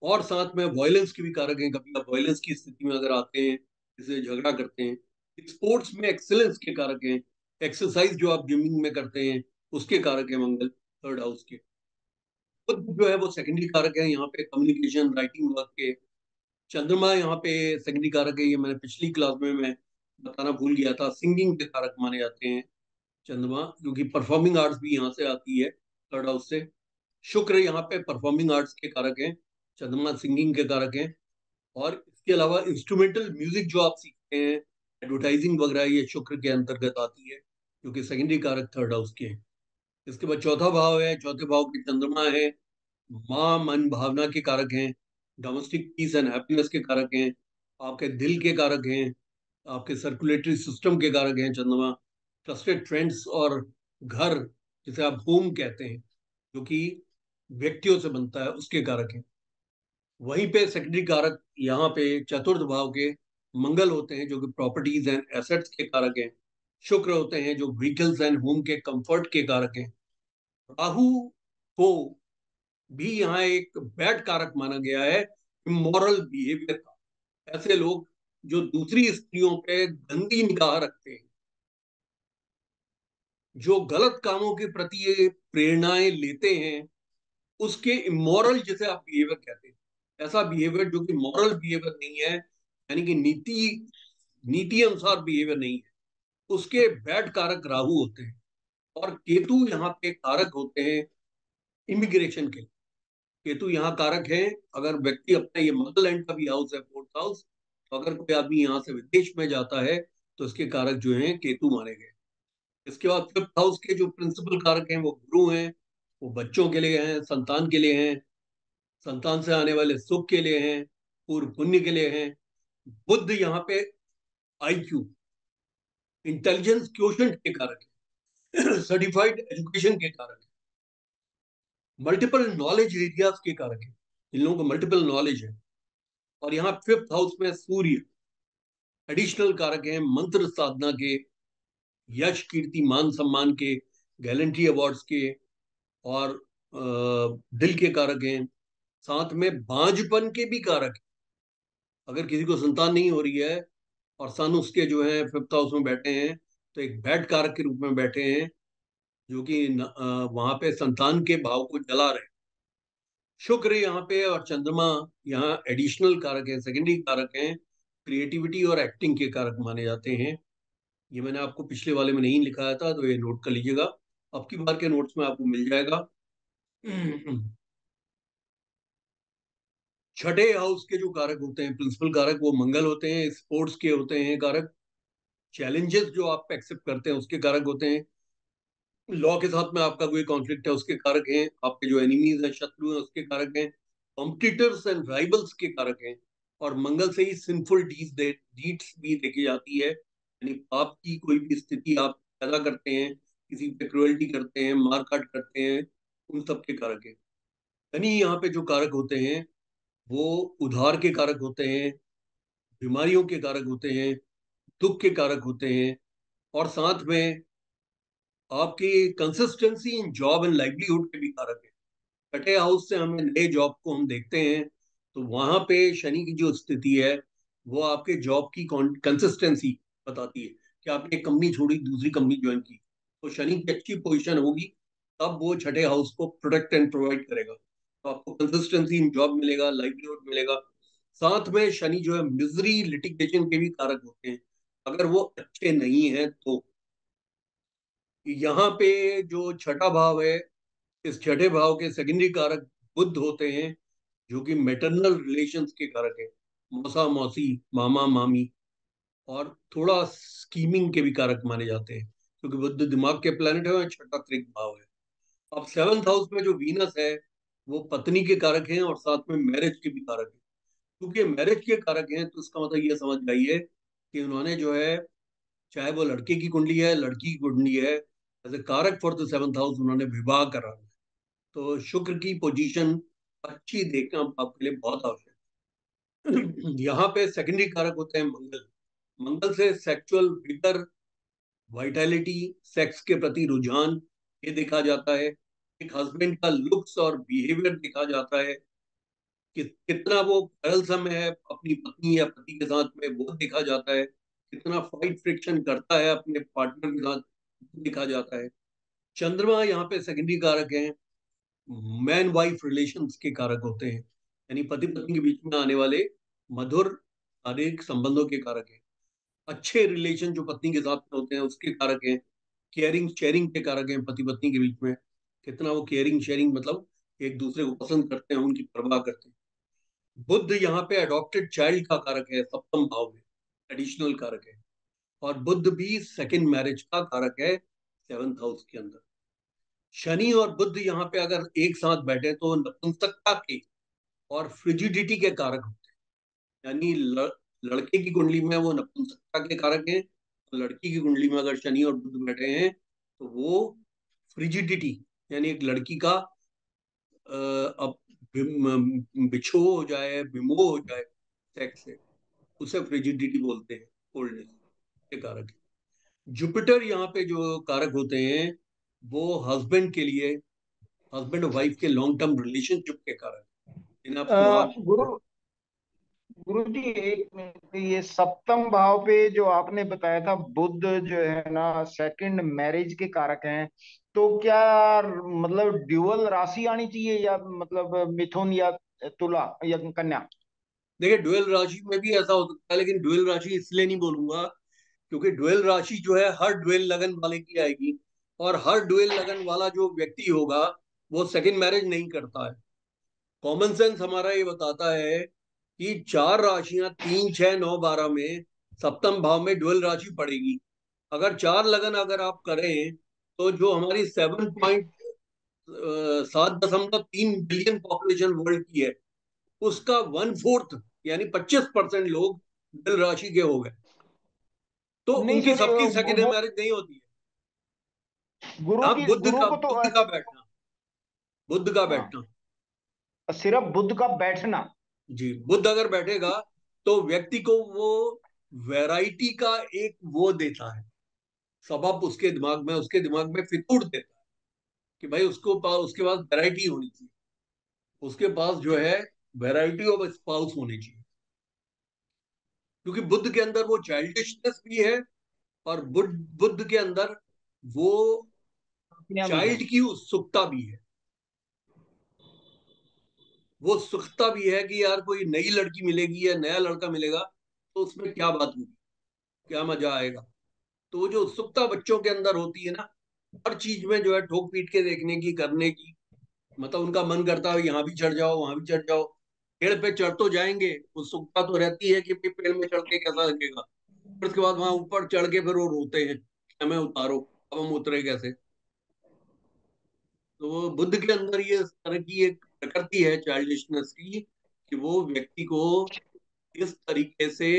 और साथ में वॉयलेंस की भी कारक हैं, कभी आप वॉयलेंस की स्थिति में अगर आते हैं, जैसे झगड़ा करते हैं। स्पोर्ट्स में एक्सेलेंस के कारक हैं, एक्सरसाइज जो आप जिमिंग में करते हैं उसके कारक है मंगल थर्ड हाउस के। बुध जो है वो सेकेंडरी कारक है यहाँ पे, कम्युनिकेशन, राइटिंग वर्क के। चंद्रमा यहाँ पे सेकेंडरी कारक है, ये मैंने पिछली क्लास में मैं बताना भूल गया था, सिंगिंग के कारक माने जाते हैं चंद्रमा, क्योंकि परफॉर्मिंग आर्ट्स भी यहाँ से आती है थर्ड हाउस से। शुक्र यहाँ पे परफॉर्मिंग आर्ट्स के कारक हैं, चंद्रमा सिंगिंग के कारक हैं। और इसके अलावा इंस्ट्रूमेंटल म्यूजिक जो आप सीखते हैं, एडवर्टाइजिंग वगैरह, ये शुक्र के अंतर्गत आती है, क्योंकि सेकेंडरी कारक थर्ड हाउस के हैं। इसके बाद चौथा भाव है, चौथे भाव के चंद्रमा है, माँ मन भावना के कारक हैं, डोमेस्टिक पीस एंड हैप्पीनेस के कारक हैं, आपके दिल के कारक हैं, आपके सर्कुलेटरी सिस्टम के कारक हैं चंद्रमा। ट्रस्टेड फ्रेंड्स और घर, जिसे आप होम कहते हैं, जो कि व्यक्तियों से बनता है, उसके कारक हैं। वहीं पे सेकेंडरी कारक यहाँ पे चतुर्थ भाव के मंगल होते हैं, जो कि प्रॉपर्टीज एंड एसेट्स के कारक हैं। शुक्र होते हैं जो व्हीकल्स एंड होम के कंफर्ट के कारक हैं। राहु को भी यहाँ एक बैड कारक माना गया है, इमोरल बिहेवियर का। ऐसे लोग जो दूसरी स्त्रियों पे गंदी निगाह रखते हैं, जो गलत कामों के प्रति ये प्रेरणाएं लेते हैं, उसके इमोरल, जिसे आप बिहेवियर कहते हैं, ऐसा बिहेवियर जो कि मॉरल बिहेवियर नहीं है, यानी कि नीति नीति अनुसार बिहेवियर नहीं है, उसके बैड कारक राहु होते हैं। और केतु यहाँ पे कारक होते हैं इमिग्रेशन के। केतु यहाँ कारक है, अगर व्यक्ति अपना, ये मदरलैंड का भी हाउस है फोर्थ हाउस, तो अगर कोई आदमी यहाँ से विदेश में जाता है तो इसके कारक जो हैं केतु माने गए। इसके बाद फिफ्थ हाउस के जो प्रिंसिपल कारक हैं वो गुरु हैं, वो बच्चों के लिए हैं, संतान के लिए हैं, संतान से आने वाले सुख के लिए हैं, पूर्व पुण्य के लिए हैं। बुद्ध यहाँ पे आईक्यू, इंटेलिजेंस क्वोशंट के कारक है, सर्टिफाइड एजुकेशन के कारक है, मल्टीपल नॉलेज एरियाज के कारक है। इन लोगों को मल्टीपल नॉलेज है। और यहाँ फिफ्थ हाउस में सूर्य एडिशनल कारक है, मंत्र साधना के, यश कीर्ति मान सम्मान के, गैलेंट्री अवार्ड्स के, और दिल के कारक हैं। साथ में बांझपन के भी कारक है। अगर किसी को संतान नहीं हो रही है और सन उसके जो है फिफ्थ हाउस में बैठे हैं, तो एक बैड कारक के रूप में बैठे हैं, जो कि वहां पे संतान के भाव को जला रहे हैं। शुक्र यहाँ पे और चंद्रमा यहाँ एडिशनल कारक है, सेकेंडरी कारक हैं, क्रिएटिविटी और एक्टिंग के कारक माने जाते हैं। ये मैंने आपको पिछले वाले में नहीं लिखाया था, तो ये नोट कर लीजिएगा, अब की बार के नोट्स में आपको मिल जाएगा। छठे हाउस के जो कारक होते हैं, प्रिंसिपल कारक, वो मंगल होते हैं, स्पोर्ट्स के होते हैं कारक, चैलेंजेस जो आप एक्सेप्ट करते हैं उसके कारक होते हैं, लॉ के साथ में आपका कोई कॉन्फ्लिक्ट है उसके कारक हैं, आपके जो एनिमीज हैं, शत्रु हैं, उसके कारक हैं, कॉम्पिटिटर्स एंड राइवल्स के कारक हैं। और मंगल से ही सिंफुल डीड्स भी देखी जाती है, यानी पाप की कोई भी स्थिति आप पैदा करते हैं, किसी पे क्रुएल्टी करते हैं, मारकाट करते हैं, उन सब के कारक है। यानी यहाँ पे जो कारक होते हैं वो उधार के कारक होते हैं, बीमारियों के कारक होते हैं, दुख के कारक होते हैं, और साथ में आपकी consistency in job and livelihood के भी कारक है। छठे हाउस से हमें नए जॉब को हम देखते हैं, तो वहां पे शनि की जो स्थिति है वो आपके जॉब की कंसिस्टेंसी बताती है कि आपने एक कंपनी छोड़ी दूसरी कंपनी ज्वाइन की, तो शनि की अच्छी पोजीशन होगी, तब वो छठे हाउस को प्रोटेक्ट एंड प्रोवाइड करेगा, तो आपको कंसिस्टेंसी इन जॉब मिलेगा, लाइवलीहुड मिलेगा। साथ में शनि जो है मिजरी लिटिगेशन के भी कारक होते हैं, अगर वो अच्छे नहीं है तो। यहाँ पे जो छठा भाव है, इस छठे भाव के सेकेंडरी कारक बुध होते हैं, जो कि मैटरनल रिलेशंस के कारक है, मौसा मौसी, मामा मामी, और थोड़ा स्कीमिंग के भी कारक माने जाते हैं, क्योंकि बुध दिमाग के प्लेनेट है और छठा त्रिक भाव है। अब सेवंथ हाउस में जो वीनस है वो पत्नी के कारक हैं और साथ में मैरिज के भी कारक हैं। क्योंकि मैरिज के कारक हैं तो इसका मतलब ये समझ जाइए कि उन्होंने जो है, चाहे वो लड़के की कुंडली है लड़की की कुंडली है, एज ए कारक फॉर द सेवंथ हाउस उन्होंने विवाह करा है। तो शुक्र की पोजीशन अच्छी देखना आपके लिए बहुत आवश्यक है। यहाँ पे सेकेंडरी कारक होते हैं मंगल। मंगल से सेक्सुअल विगर, वाइटैलिटी, सेक्स के प्रति रुझान, ये देखा जाता है। एक हस्बैंड का लुक्स और बिहेवियर देखा जाता है कि कितना वो पैरलसम है अपनी पत्नी या पति के साथ में, वो देखा जाता है। कितना फाइट फ्रिक्शन करता है अपने पार्टनर के साथ, वो देखा जाता है। चंद्रमा यहाँ पे सेकेंडरी कारक है, मैन वाइफ रिलेशंस के कारक होते हैं, यानी पति पत्नी के बीच में आने वाले मधुर शारीरिक संबंधों के कारक हैं। अच्छे रिलेशन जो पत्नी के साथ में होते हैं उसके कारक हैं। केयरिंग शेयरिंग के कारक हैं, पति पत्नी के बीच में कितना वो केयरिंग शेयरिंग, मतलब एक दूसरे को पसंद करते हैं, उनकी परवाह करते हैं। बुद्ध यहाँ पे अडॉप्टेड चाइल्ड का कारक है, सप्तम भाव में एडिशनल कारक है। और बुद्ध भी सेकंड मैरिज का कारक है सेवंथ हाउस के अंदर। शनि और बुद्ध यहाँ पे अगर एक साथ बैठे तो नपुंसकता के और फ्रिजिडिटी के कारक होते हैं, यानी लड़के की कुंडली में वो नपुंसकता के कारक हैं, और लड़की की कुंडली में अगर शनि और बुद्ध बैठे हैं तो वो फ्रिजिडिटी, यानी एक लड़की का अब बिछो हो जाए, विमोह हो जाए सेक्स से, उसे फ्रिजिडिटी बोलते हैं, कोल्डनेस के कारक है। जुपिटर यहाँ पे जो कारक होते हैं वो हस्बैंड के लिए, हस्बैंड और वाइफ के लॉन्ग टर्म रिलेशनशिप के कारक, इन्हें आप सुहाग। गुरु गुरु जी, एक मिनट, ये सप्तम भाव पे जो आपने बताया था बुध जो है ना सेकंड मैरिज के कारक हैं, तो क्या मतलब ड्यूअल राशि आनी चाहिए या मतलब मिथुन या तुला या कन्या? देखिए ड्वेल राशि में भी ऐसा हो सकता है, लेकिन ड्वेल राशि इसलिए नहीं बोलूंगा क्योंकि ड्वेल राशि जो है हर ड्वेल लगन वाले की आएगी, और हर ड्वेल लगन वाला जो व्यक्ति होगा वो सेकंड मैरिज नहीं करता है। कॉमन सेंस हमारा ये बताता है कि चार राशियां 3, 6, 9, 12 में सप्तम भाव में ड्वेल राशि पड़ेगी, अगर 4 लगन अगर आप करें तो जो हमारी 7.3 बिलियन पॉपुलेशन वर्ल्ड की है, उसका 1/4 यानी 25% लोग जल राशि के हो गए। तो नहीं उनकी सर, सबकी सेकेंड वो मैरिज नहीं होती है। गुरु हाँ, की गुरु को तो बुद्ध का बैठना, बुद्ध का हाँ, बैठना। सिर्फ बुद्ध का बैठना। जी, बुद्ध अगर बैठेगा तो व्यक्ति को वो वैरायटी का एक वो देता है, सबब उसके दिमाग में फितूर देता है कि भाई उसके पास वैरायटी होनी चाहिए, उसके पास जो है वैरायटी ऑफ स्पाउस होनी चाहिए। क्योंकि बुद्ध के अंदर वो चाइल्डिशनेस भी है, और बुद्ध के अंदर वो यहाँ भी है। चाइल्ड की उत्सुकता भी है। वो उत्सुकता भी है कि यार कोई नई लड़की मिलेगी या नया लड़का मिलेगा तो उसमें क्या बात होगी, क्या मजा आएगा। तो वो जो उत्सुकता बच्चों के अंदर होती है ना, हर चीज में जो है ठोक पीट के देखने की, करने की, मतलब उनका मन करता है यहाँ भी चढ़ जाओ वहां भी चढ़ जाओ। पेड़ पे चढ़ तो जाएंगे, उत्सुकता तो रहती है कि भाई पेड़ में चढ़ के कैसा लगेगा। फिर उसके बाद वहां ऊपर चढ़ के फिर वो रोते हैं कि हमें उतारो, अब हम उतरे कैसे। तो वो बुद्ध के अंदर ये इस तरह की एक प्रकृति है चाइल्डिशनेस की, कि वो व्यक्ति को इस तरीके से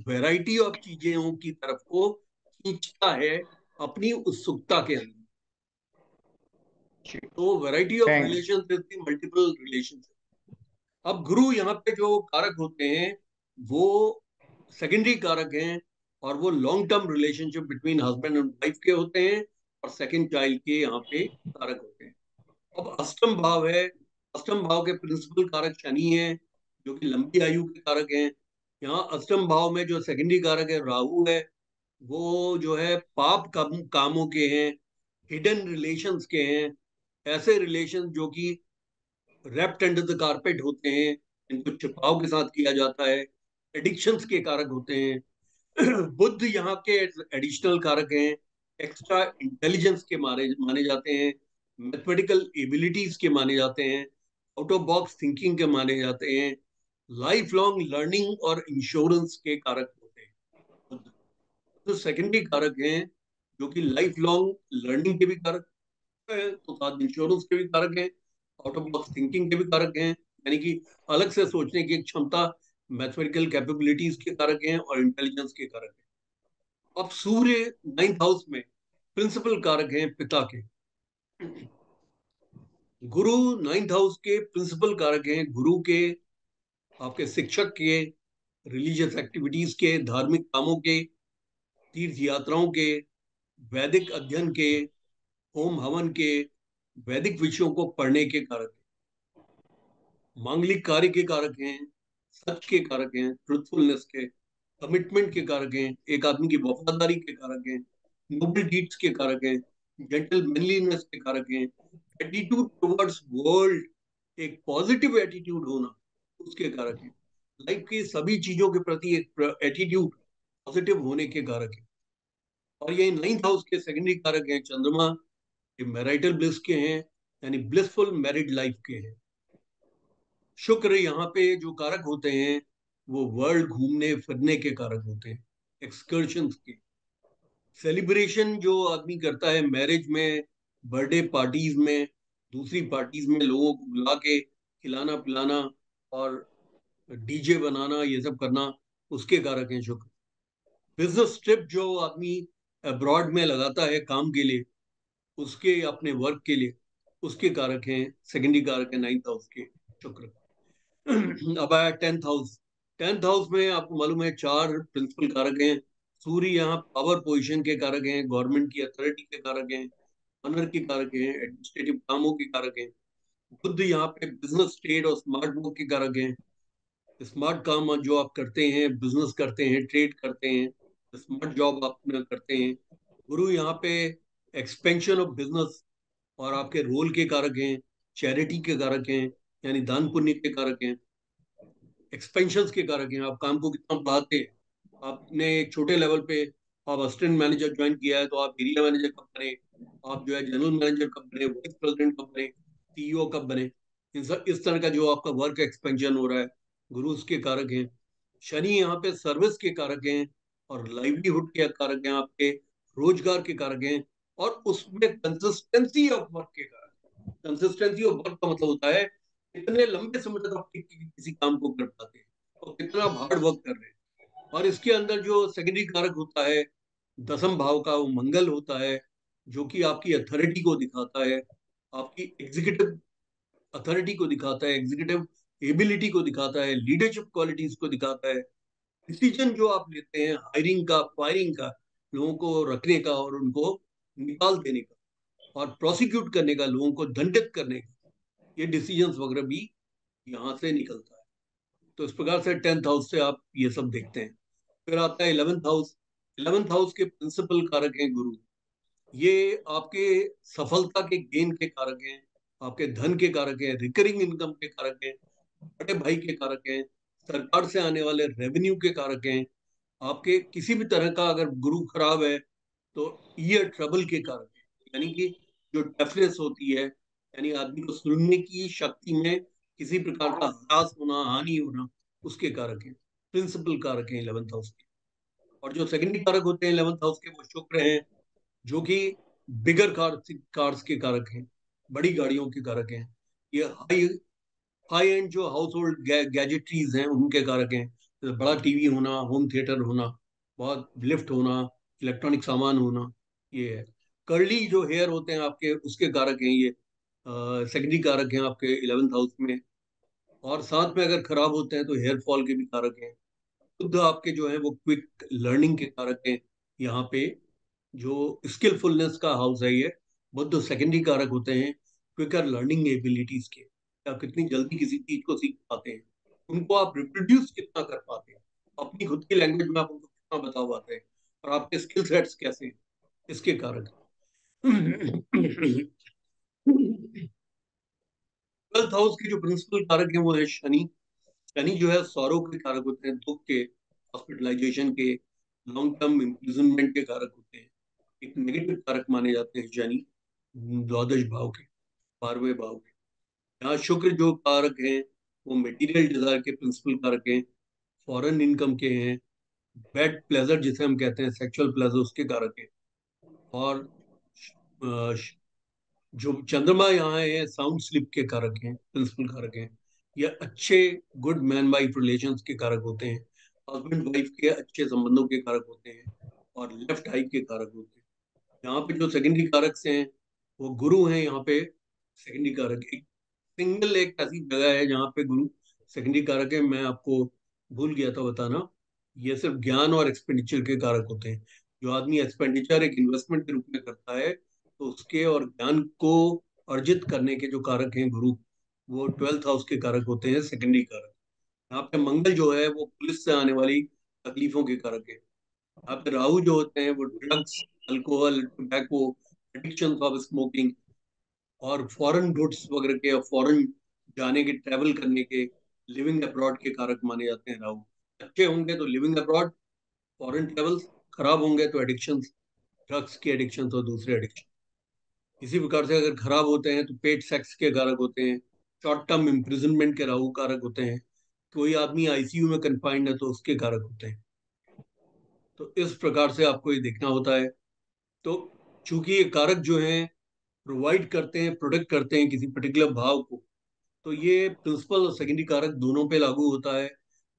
वैरायटी ऑफ चीजों की तरफ को खींचता है अपनी उत्सुकता के अंदर। तो variety of thank relation is the multiple relation. अब गुरु यहाँ पे जो कारक होते हैं वो सेकेंडरी कारक हैं, और वो long term relationship between husband and wife के होते हैं, और सेकंड चाइल्ड के यहाँ पे कारक होते हैं। अब अष्टम भाव है, अष्टम भाव के प्रिंसिपल कारक शनि है, जो कि लंबी आयु के कारक हैं। यहाँ अष्टम भाव में जो सेकेंडरी कारक है राहु है, वो जो है पाप कामों के हैं, हिडन रिलेशंस के हैं, ऐसे रिलेशन जो कि रैप्ड अंडर द कारपेट होते हैं, इनको छिपाव के साथ किया जाता है, एडिक्शंस के कारक होते हैं। बुद्ध यहाँ के एडिशनल कारक हैं, एक्स्ट्रा इंटेलिजेंस के माने माने जाते हैं, मैथमेटिकल एबिलिटीज के माने जाते हैं, आउट ऑफ बॉक्स थिंकिंग के माने जाते हैं, लाइफ लॉन्ग लर्निंग और इंश्योरेंस के कारक होते हैं। बुद्ध तो सेकेंडरी कारक हैं जो कि लाइफ लॉन्ग लर्निंग के भी कारक है, तो साथ इंश्योरेंस के भी कारक हैं, आउट ऑफ बॉक्स थिंकिंग के भी कारक हैं, यानी कि अलग से सोचने की एक क्षमता, मैथमेटिकल कैपेबिलिटीज के कारक हैं, और इंटेलिजेंस के कारक हैं। अब सूर्य 9th हाउस में प्रिंसिपल कारक हैं पिता के। गुरु 9th हाउस के प्रिंसिपल कारक हैं गुरु के, आपके शिक्षक के, रिलीजियस एक्टिविटीज के, धार्मिक कामों के, तीर्थ यात्राओं के, वैदिक अध्ययन के, होम हवन के, वैदिक विषयों को पढ़ने के कारक, मांगलिक कार्य के कारक हैं, सच के कारक हैं, ट्रुथफुलनेस के, कमिटमेंट के कारक हैं, एक आदमी की वफादारी के कारक हैं, नोबल डीड्स के कारक हैं, जेंटल मैनलीनेस के कारक हैं, एटीट्यूड टुवर्ड्स वर्ल्ड, एक पॉजिटिव एटीट्यूड होना, उसके कारक हैं। लाइफ की सभी चीजों के प्रति एक एटीट्यूड पॉजिटिव होने के कारक है। और ये 9th हाउस के सेकेंडरी कारक हैं चंद्रमा, ये मैरिटल ब्लिस के हैं, यानी ब्लिसफुल मैरिड लाइफ के हैं। शुक्र यहाँ पे जो कारक होते हैं वो वर्ल्ड घूमने फिरने के कारक होते हैं, एक्सकर्शन के। सेलिब्रेशन जो आदमी करता है मैरिज में, बर्थडे पार्टीज में, दूसरी पार्टीज में लोगों को बुला के खिलाना पिलाना और डीजे बनाना, ये सब करना, उसके कारक हैं शुक्र। बिजनेस ट्रिप जो आदमी अब्रॉड में लगाता है काम के लिए, उसके अपने वर्क के लिए, उसके कारक हैं, सेकेंडरी कारक है 9th हाउस के शुक्र। अब आया 10th हाउस। 10th हाउस में आपको मालूम है 4 प्रिंसिपल कारक हैं। सूर्य यहाँ पावर पोजीशन के कारक हैं, गवर्नमेंट की अथॉरिटी के कारक हैं, ऑनर के कारक हैं, एडमिनिस्ट्रेटिव कामों के कारक हैं। बुद्ध यहाँ पे बिजनेस ट्रेड और स्मार्ट वर्क के कारक हैं, स्मार्ट काम जो आप करते हैं, बिजनेस करते हैं, ट्रेड करते हैं, स्मार्ट जॉब आप करते हैं। गुरु यहाँ पे एक्सपेंशन ऑफ बिजनेस और आपके रोल के कारक हैं, चैरिटी के कारक हैं, यानी दान पुण्य के कारक हैं, एक्सपेंशन के कारक हैं, आप काम को कितना बढ़ाते हैं। आपने एक छोटे लेवल पे आप असिस्टेंट मैनेजर ज्वाइन किया है, तो आप एरिया मैनेजर कब बने, आप जो है जनरल मैनेजर कब बने, वाइस प्रेसिडेंट कब बने, सीईओ कब बने। इस तरह का जो आपका वर्क एक्सपेंशन हो रहा है, गुरु उसके कारक हैं। शनि यहाँ पे सर्विस के कारक हैं, और लाइवलीहुड के कारक हैं आपके, रोजगार के कारक हैं, और उसमें कंसिस्टेंसी ऑफ वर्क के कारक। कंसिस्टेंसी ऑफ वर्क का मतलब होता है कितने लंबे समय तक आप किसी काम को कर पाते हैं और कितना हार्ड वर्क कर रहे हैं। और इसके अंदर जो सेकेंडरी कारक होता है दसम भाव का, वो मंगल होता है, जो कि आपकी अथॉरिटी को दिखाता है, आपकी एग्जीक्यूटिव अथॉरिटी को दिखाता है, एग्जीक्यूटिव एबिलिटी को दिखाता है, लीडरशिप क्वालिटीज को दिखाता है। डिसीजन जो आप लेते हैं हायरिंग का, फायरिंग का, लोगों को रखने का और उनको निकाल देने का, और प्रोसिक्यूट करने का, लोगों को दंडित करने का, ये डिसीजंस वगैरह भी यहाँ से निकलता है। तो इस प्रकार से 10th हाउस से आप ये सब देखते हैं। फिर आता है 11th हाउस। 11th हाउस के प्रिंसिपल कारक हैं गुरु। ये आपके सफलता के गेन के कारक हैं, आपके धन के कारक हैं, रिकरिंग इनकम के कारक हैं, बड़े भाई के कारक हैं, सरकार से आने वाले रेवेन्यू के कारक हैं। आपके किसी भी तरह का अगर गुरु खराब है तो ईयर ट्रबल के कारक है, यानी कि जो डेफनेस होती है, यानी आदमी को सुनने की शक्ति में किसी प्रकार का ह्रास होना, हानि होना, उसके कारक है। प्रिंसिपल कारक है 11th हाउस के। और जो सेकेंडरी कारक होते हैं 11th हाउस के, वो शुक्र हैं, जो कि बिगर कार्स के कारक हैं, बड़ी गाड़ियों के कारक हैं। ये हाई हाई एंड जो हाउस होल्ड गैजेटरीज हैं उनके कारक हैं, जैसे बड़ा टीवी होना, होम थिएटर होना, बहुत लिफ्ट होना, इलेक्ट्रॉनिक सामान होना, ये है। कर्ली जो हेयर होते हैं आपके, उसके कारक हैं ये, सेकेंडरी कारक हैं आपके 11th हाउस में। और साथ में अगर खराब होते हैं तो हेयर फॉल के भी कारक हैं। शुद्ध आपके जो है वो क्विक लर्निंग के कारक हैं यहाँ पे। जो स्किलफुलनेस का हाउस है ये, बुद्ध सेकेंडरी कारक होते हैं क्विकर लर्निंग एबिलिटीज के। आप कितनी जल्दी किसी चीज को सीख पाते हैं, उनको आप रिप्रोड्यूस कितना कर पाते हैं, अपनी खुद की लैंग्वेज में आप उनको कितना बता पाते हैं, और आपके स्किल सेट्स कैसे हैं, इसके कारक। 12th हाउस के जो प्रिंसिपल कारक हैं वो है शनि। शनि जो है सौरों के कारक होते हैं, दुख के, हॉस्पिटलाइजेशन के, लॉन्ग टर्म इम्प्रिजनमेंट के कारक होते हैं। एक नेगेटिव कारक माने जाते हैं शनि, द्वादश भाव के, 12वें भाव के। यहाँ शुक्र जो कारक हैं वो मटेरियल डिजायर के प्रिंसिपल कारक हैं, फॉरेन इनकम के हैं, बेड प्लेजर जिसे हम कहते हैं, सेक्सुअल प्लेजर, उसके कारक हैं। और अ, जो चंद्रमा यहाँ है साउंड स्लिप के कारक हैं, प्रिंसिपल कारक हैं। ये अच्छे गुड मैन वाइफ रिलेशंस के कारक होते हैं, हस्बैंड वाइफ के अच्छे संबंधों के कारक होते हैं, और लेफ्ट आई के कारक होते हैं। यहाँ पे जो सेकेंडरी कारक हैं वो गुरु हैं यहाँ पे। सेकेंडरी कारक एक सिंगल एक ऐसी जगह है जहाँ पे गुरु सेकेंडरी कारक है, मैं आपको भूल गया था बताना। ये सिर्फ ज्ञान और एक्सपेंडिचर के कारक होते हैं। जो आदमी एक्सपेंडिचर एक इन्वेस्टमेंट के रूप में करता है, तो उसके और ज्ञान को अर्जित करने के जो कारक हैं गुरु, वो 12th हाउस के कारक होते हैं, सेकेंडरी कारक। यहाँ पे मंगल जो है वो पुलिस से आने वाली तकलीफों के कारक है। यहाँ पे राहु जो होते हैं वो drugs, alcohol, tobacco, addiction of smoking, और फॉरेन गुड्स वगैरह के, फॉरेन जाने के, ट्रैवल करने के, लिविंग अब्रॉड के कारक माने जाते हैं राहु। अच्छे होंगे तो लिविंग अब्रॉड, फॉरेन ट्रेवल्स, खराब होंगे तो एडिक्शंस, ड्रग्स की एडिक्शन और दूसरे एडिक्शन। इसी प्रकार से अगर खराब होते हैं तो पेट सेक्स के कारक होते हैं, शॉर्ट टर्म इम्प्रिजनमेंट के राहु कारक होते हैं, कोई आदमी आईसीयू में कंफाइंड है तो उसके कारक होते हैं। तो इस प्रकार से आपको ये देखना होता है। तो चूंकि ये कारक जो हैं प्रोवाइड करते हैं, प्रोटेक्ट करते हैं किसी पर्टिकुलर भाव को, तो ये प्रिंसिपल और सेकेंडरी कारक दोनों पे लागू होता है।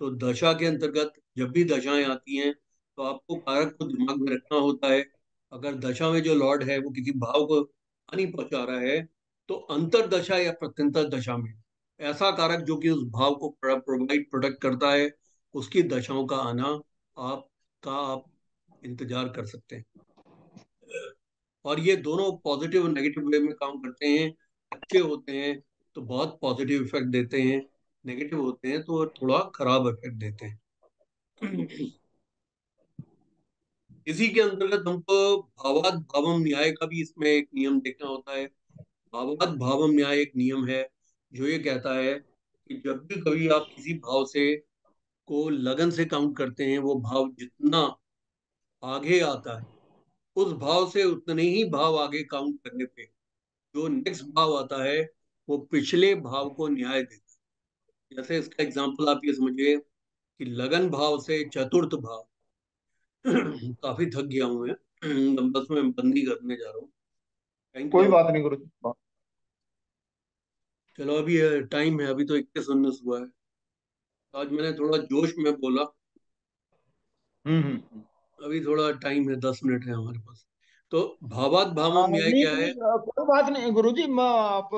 तो दशा के अंतर्गत जब भी दशाएं आती हैं तो आपको कारक को दिमाग में रखना होता है। अगर दशा में जो लॉर्ड है वो किसी भाव को हानि पहुंचा रहा है, तो अंतर दशा या प्रत्यंतर दशा में ऐसा कारक जो कि उस भाव को प्रोवाइड प्रोटेक्ट करता है, उसकी दशाओं का आना आप इंतजार कर सकते हैं। और ये दोनों पॉजिटिव और नेगेटिव वे में काम करते हैं। अच्छे होते हैं तो बहुत पॉजिटिव इफेक्ट देते हैं, नेगेटिव होते हैं तो थोड़ा खराब इफेक्ट देते हैं। इसी के अंतर्गत हमको भावात भावम न्याय का भी इसमें एक नियम देखना होता है। भावात भावम न्याय एक नियम है जो ये कहता है कि जब भी कभी आप किसी भाव से को लगन से काउंट करते हैं, वो भाव जितना आगे आता है, उस भाव से उतने ही भाव आगे काउंट करने पे जो नेक्स्ट भाव आता है वो पिछले भाव को न्याय देता है। जैसे इसका एग्जांपल आप ये समझिए कि लगन भाव से चतुर्थ भाव, काफी थक गया हूं मैं, बस मैं बंदी करने जा रहा हूँ। थैंक कोई यू। बात नहीं गुरु जी। चलो अभी टाइम है, अभी तो 21 19 हुआ है। आज मैंने थोड़ा जोश में बोला। अभी थोड़ा टाइम है, 10 मिनट है हमारे पास। तो भावात भावम न्याय नहीं क्या है? नहीं, कोई बात नहीं गुरुजी। मैं आप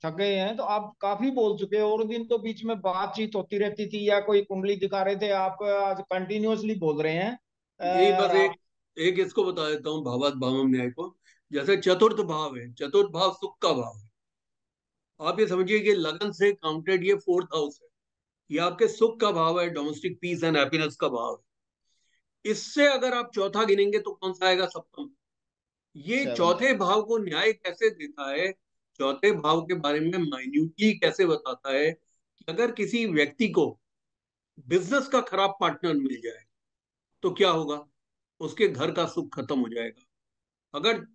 थक गए हैं तो आप काफी बोल चुके हैं, और दिन तो बीच में बातचीत होती रहती थी या कोई कुंडली दिखा रहे थे, आप आज कंटिन्यूअसली बोल रहे हैं। यही बस राम। एक एक इसको बता देता हूँ, भावात भावम न्याय को। जैसे चतुर्थ भाव है, चतुर्थ भाव सुख का भाव है। आप ये समझिए कि लगन से काउंटेड ये फोर्थ हाउस है। ये आपके सुख का भाव है, डोमेस्टिक पीस एंड हैप्पीनेस का भाव है। इससे अगर आप चौथा गिनेंगे तो कौन सा आएगा? सप्तम। ये सेवन। चौथे भाव को न्याय कैसे देता है, चौथे भाव के बारे में माइन्यूटली कैसे बताता है कि अगर किसी व्यक्ति को बिजनेस का खराब पार्टनर मिल जाए तो क्या होगा? उसके घर का सुख खत्म हो जाएगा। अगर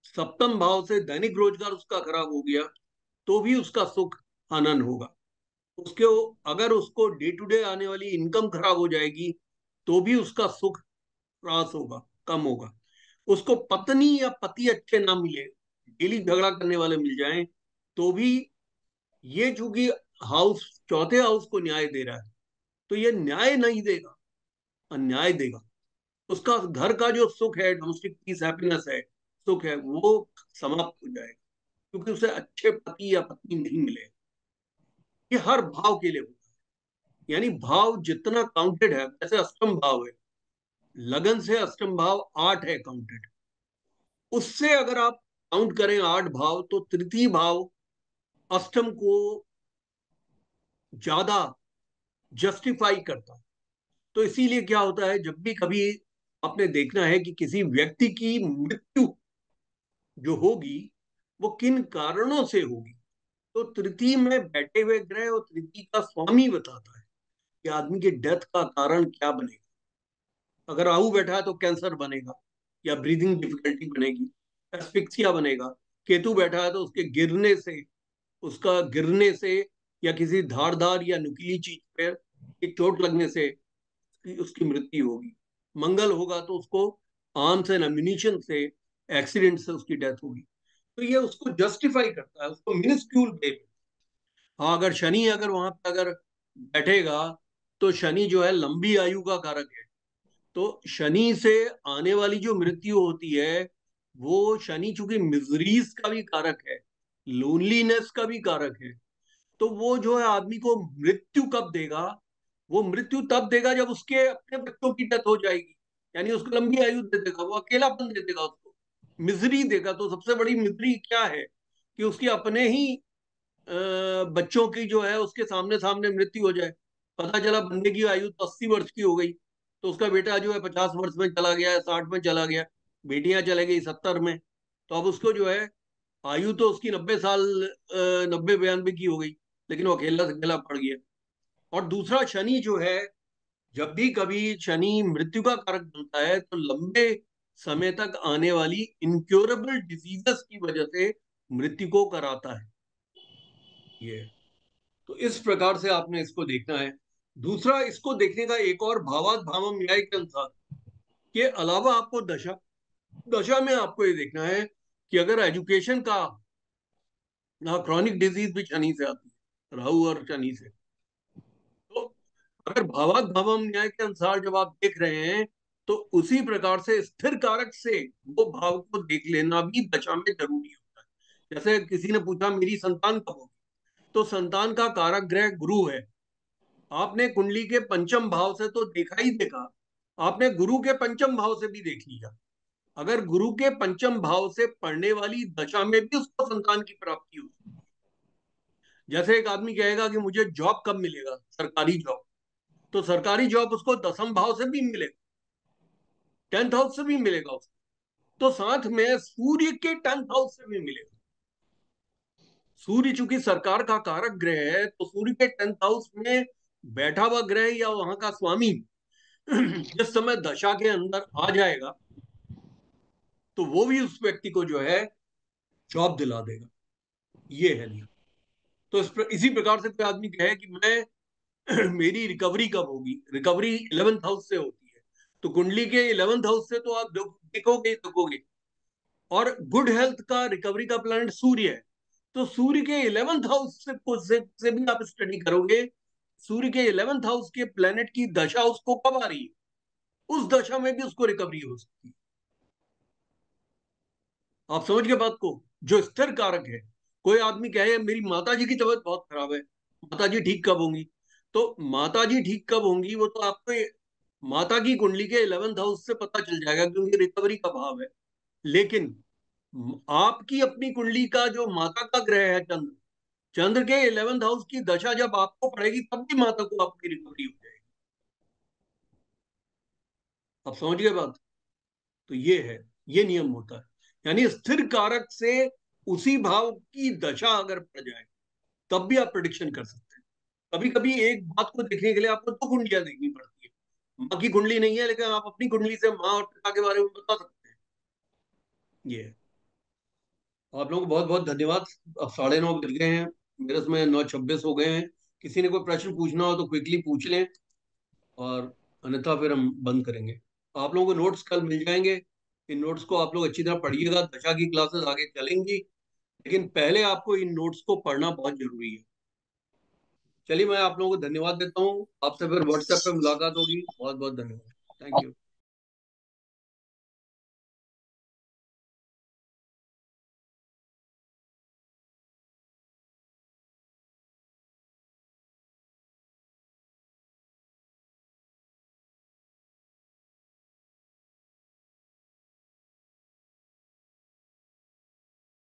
सप्तम भाव से दैनिक रोजगार उसका खराब हो गया तो भी उसका सुख हनन होगा। उसके अगर उसको डे टू डे आने वाली इनकम खराब हो जाएगी तो भी उसका सुख ह्रास होगा, कम होगा। उसको पत्नी या पति अच्छे ना मिले, डेली झगड़ा करने वाले मिल जाएं, तो भी ये चूंकि हाउस चौथे हाउस को न्याय दे रहा है, तो ये न्याय नहीं देगा, अन्याय देगा। उसका घर का जो सुख है, डोमेस्टिक पीस हैप्पीनेस है, सुख है, वो समाप्त हो जाएगा, क्योंकि उसे अच्छे पति या पत्नी नहीं मिले। ये हर भाव के लिए होता है। यानी भाव जितना काउंटेड है, जैसे अष्टम भाव है, लगन से अष्टम भाव 8 है काउंटेड। उससे अगर आप काउंट करें 8 भाव, तो तृतीय भाव अष्टम को ज्यादा जस्टिफाई करता है। तो इसीलिए क्या होता है, जब भी कभी आपने देखना है कि किसी व्यक्ति की मृत्यु जो होगी वो किन कारणों से होगी, तो तृतीय में बैठे हुए ग्रह और तृतीय का स्वामी बताता है कि आदमी के डेथ का कारण क्या बनेगा। अगर राहु बैठा है तो कैंसर बनेगा या ब्रीदिंग डिफिकल्टी बनेगी, एस्फिक्सिया बनेगा। केतु बैठा है तो उसके गिरने से, उसका गिरने से या किसी धारदार या नुकीली चीज पर एक चोट लगने से उसकी मृत्यु होगी। मंगल होगा तो उसको आर्म्स एंड एम्यूनिशन से, एक्सीडेंट से उसकी डेथ होगी। तो ये उसको जस्टिफाई करता है, उसको मिनिस्क्यूल वे में। हाँ, अगर शनि अगर वहां पे अगर बैठेगा तो शनि जो है लंबी आयु का कारक है। तो शनि से आने वाली जो मृत्यु होती है, वो शनि चूंकि मिजरीज का भी कारक है, लोनलीनेस का भी कारक है, तो वो जो है आदमी को मृत्यु कब देगा? वो मृत्यु तब देगा जब उसके अपने बच्चों की डेथ हो जाएगी। यानी उसको लंबी आयु दे देगा, वो अकेलापन दे देगा, उसको मिजरी देगा। तो सबसे बड़ी मिजरी क्या है कि उसके अपने ही बच्चों की जो है उसके सामने सामने मृत्यु हो जाए। पता चला बंदे की आयु तो 80 वर्ष की हो गई, तो उसका बेटा जो है 50 वर्ष में चला गया, 60 में चला गया, बेटियां चले गई 70 में। तो अब उसको जो है आयु तो उसकी 90 साल, 90 92 की हो गई, लेकिन वो अकेला से अकेला पड़ गया। और दूसरा शनि जो है, जब भी कभी शनि मृत्यु का कारक बनता है तो लंबे समय तक आने वाली इनक्योरेबल डिजीजेस की वजह से मृत्यु को कराता है। ये तो इस प्रकार से आपने इसको देखना है। दूसरा, इसको देखने का एक और भावात भावम न्याय के अनुसार के अलावा आपको दशा दशा में आपको ये देखना है कि अगर एजुकेशन का क्रॉनिक डिजीज भी शनि से आती है, राहु और शनि से। तो अगर भावात भावम न्याय के अनुसार जब आप देख रहे हैं, तो उसी प्रकार से स्थिर कारक से वो भाव को देख लेना भी दशा में जरूरी होता है। जैसे किसी ने पूछा मेरी संतान कब होगी, तो संतान का कारक ग्रह गुरु है। आपने कुंडली के पंचम भाव से तो देखा ही देखा, आपने गुरु के पंचम भाव से भी देख लिया। अगर गुरु के पंचम भाव से पढ़ने वाली दशा में भी उसको संतान की प्राप्ति हो, जैसे एक आदमी कहेगा कि मुझे जॉब कब मिलेगा, सरकारी जॉब, तो सरकारी जॉब उसको दसम भाव से भी मिलेगा, 10th हाउस से भी मिलेगा उसको, तो साथ में सूर्य के 10th हाउस से भी मिलेगा। सूर्य चूंकि सरकार का कारक ग्रह है, तो सूर्य के 10th हाउस में बैठा हुआ ग्रह या वहां का स्वामी जिस समय दशा के अंदर आ जाएगा, तो वो भी उस व्यक्ति को जो है जॉब दिला देगा। ये है नियम। तो इसी प्रकार से कोई आदमी कहे कि मैं मेरी रिकवरी कब होगी, रिकवरी 11th हाउस से होती है, तो कुंडली के 11th हाउस से तो आप देखोगे ही देखोगे। और गुड हेल्थ का, रिकवरी का प्लैनेट सूर्य है। तो सूर्य के 11th हाउस से भी आप स्टडी करोगे, सूर्य के 11th हाउस के प्लैनेट की दशा उसको कब आ रही है, उस दशा में भी उसको रिकवरी हो सकती है। आप समझ गए बात को। जो स्थिर कारक है, कोई आदमी कहे मेरी माता जी की तबीयत बहुत खराब है, माता जी ठीक कब होंगी, तो माता जी ठीक कब होंगी वो तो आपको माता की कुंडली के 11th हाउस से पता चल जाएगा, क्योंकि रिकवरी का भाव है। लेकिन आपकी अपनी कुंडली का जो माता का ग्रह है चंद्र, चंद्र के 11th हाउस की दशा जब आपको पड़ेगी तब भी माता को आपकी रिकवरी हो जाएगी। आप समझ गए बात। तो ये है, ये नियम होता है। यानी स्थिर कारक से उसी भाव की दशा अगर पड़ जाए तब भी आप प्रिडिक्शन कर सकते हैं। कभी कभी एक बात को देखने के लिए आपको दो कुंडलियां देखनी पड़ती है। माँ की कुंडली नहीं है लेकिन आप अपनी कुंडली से माँ और पिता के बारे में बता सकते हैं। ये है। आप लोगों को बहुत बहुत धन्यवाद। अब 9:30 बज गए हैं, मेरे इसमें 9:26 हो गए हैं। किसी ने कोई प्रश्न पूछना हो तो क्विकली पूछ लें, और अन्यथा फिर हम बंद करेंगे। आप लोगों को नोट्स कल मिल जाएंगे। इन नोट्स को आप लोग अच्छी तरह पढ़िएगा। दशा की क्लासेस आगे चलेंगी, लेकिन पहले आपको इन नोट्स को पढ़ना बहुत जरूरी है। चलिए, मैं आप लोगों को धन्यवाद देता हूँ। आपसे फिर व्हाट्सएप पे मुलाकात होगी। बहुत बहुत धन्यवाद। Thank you.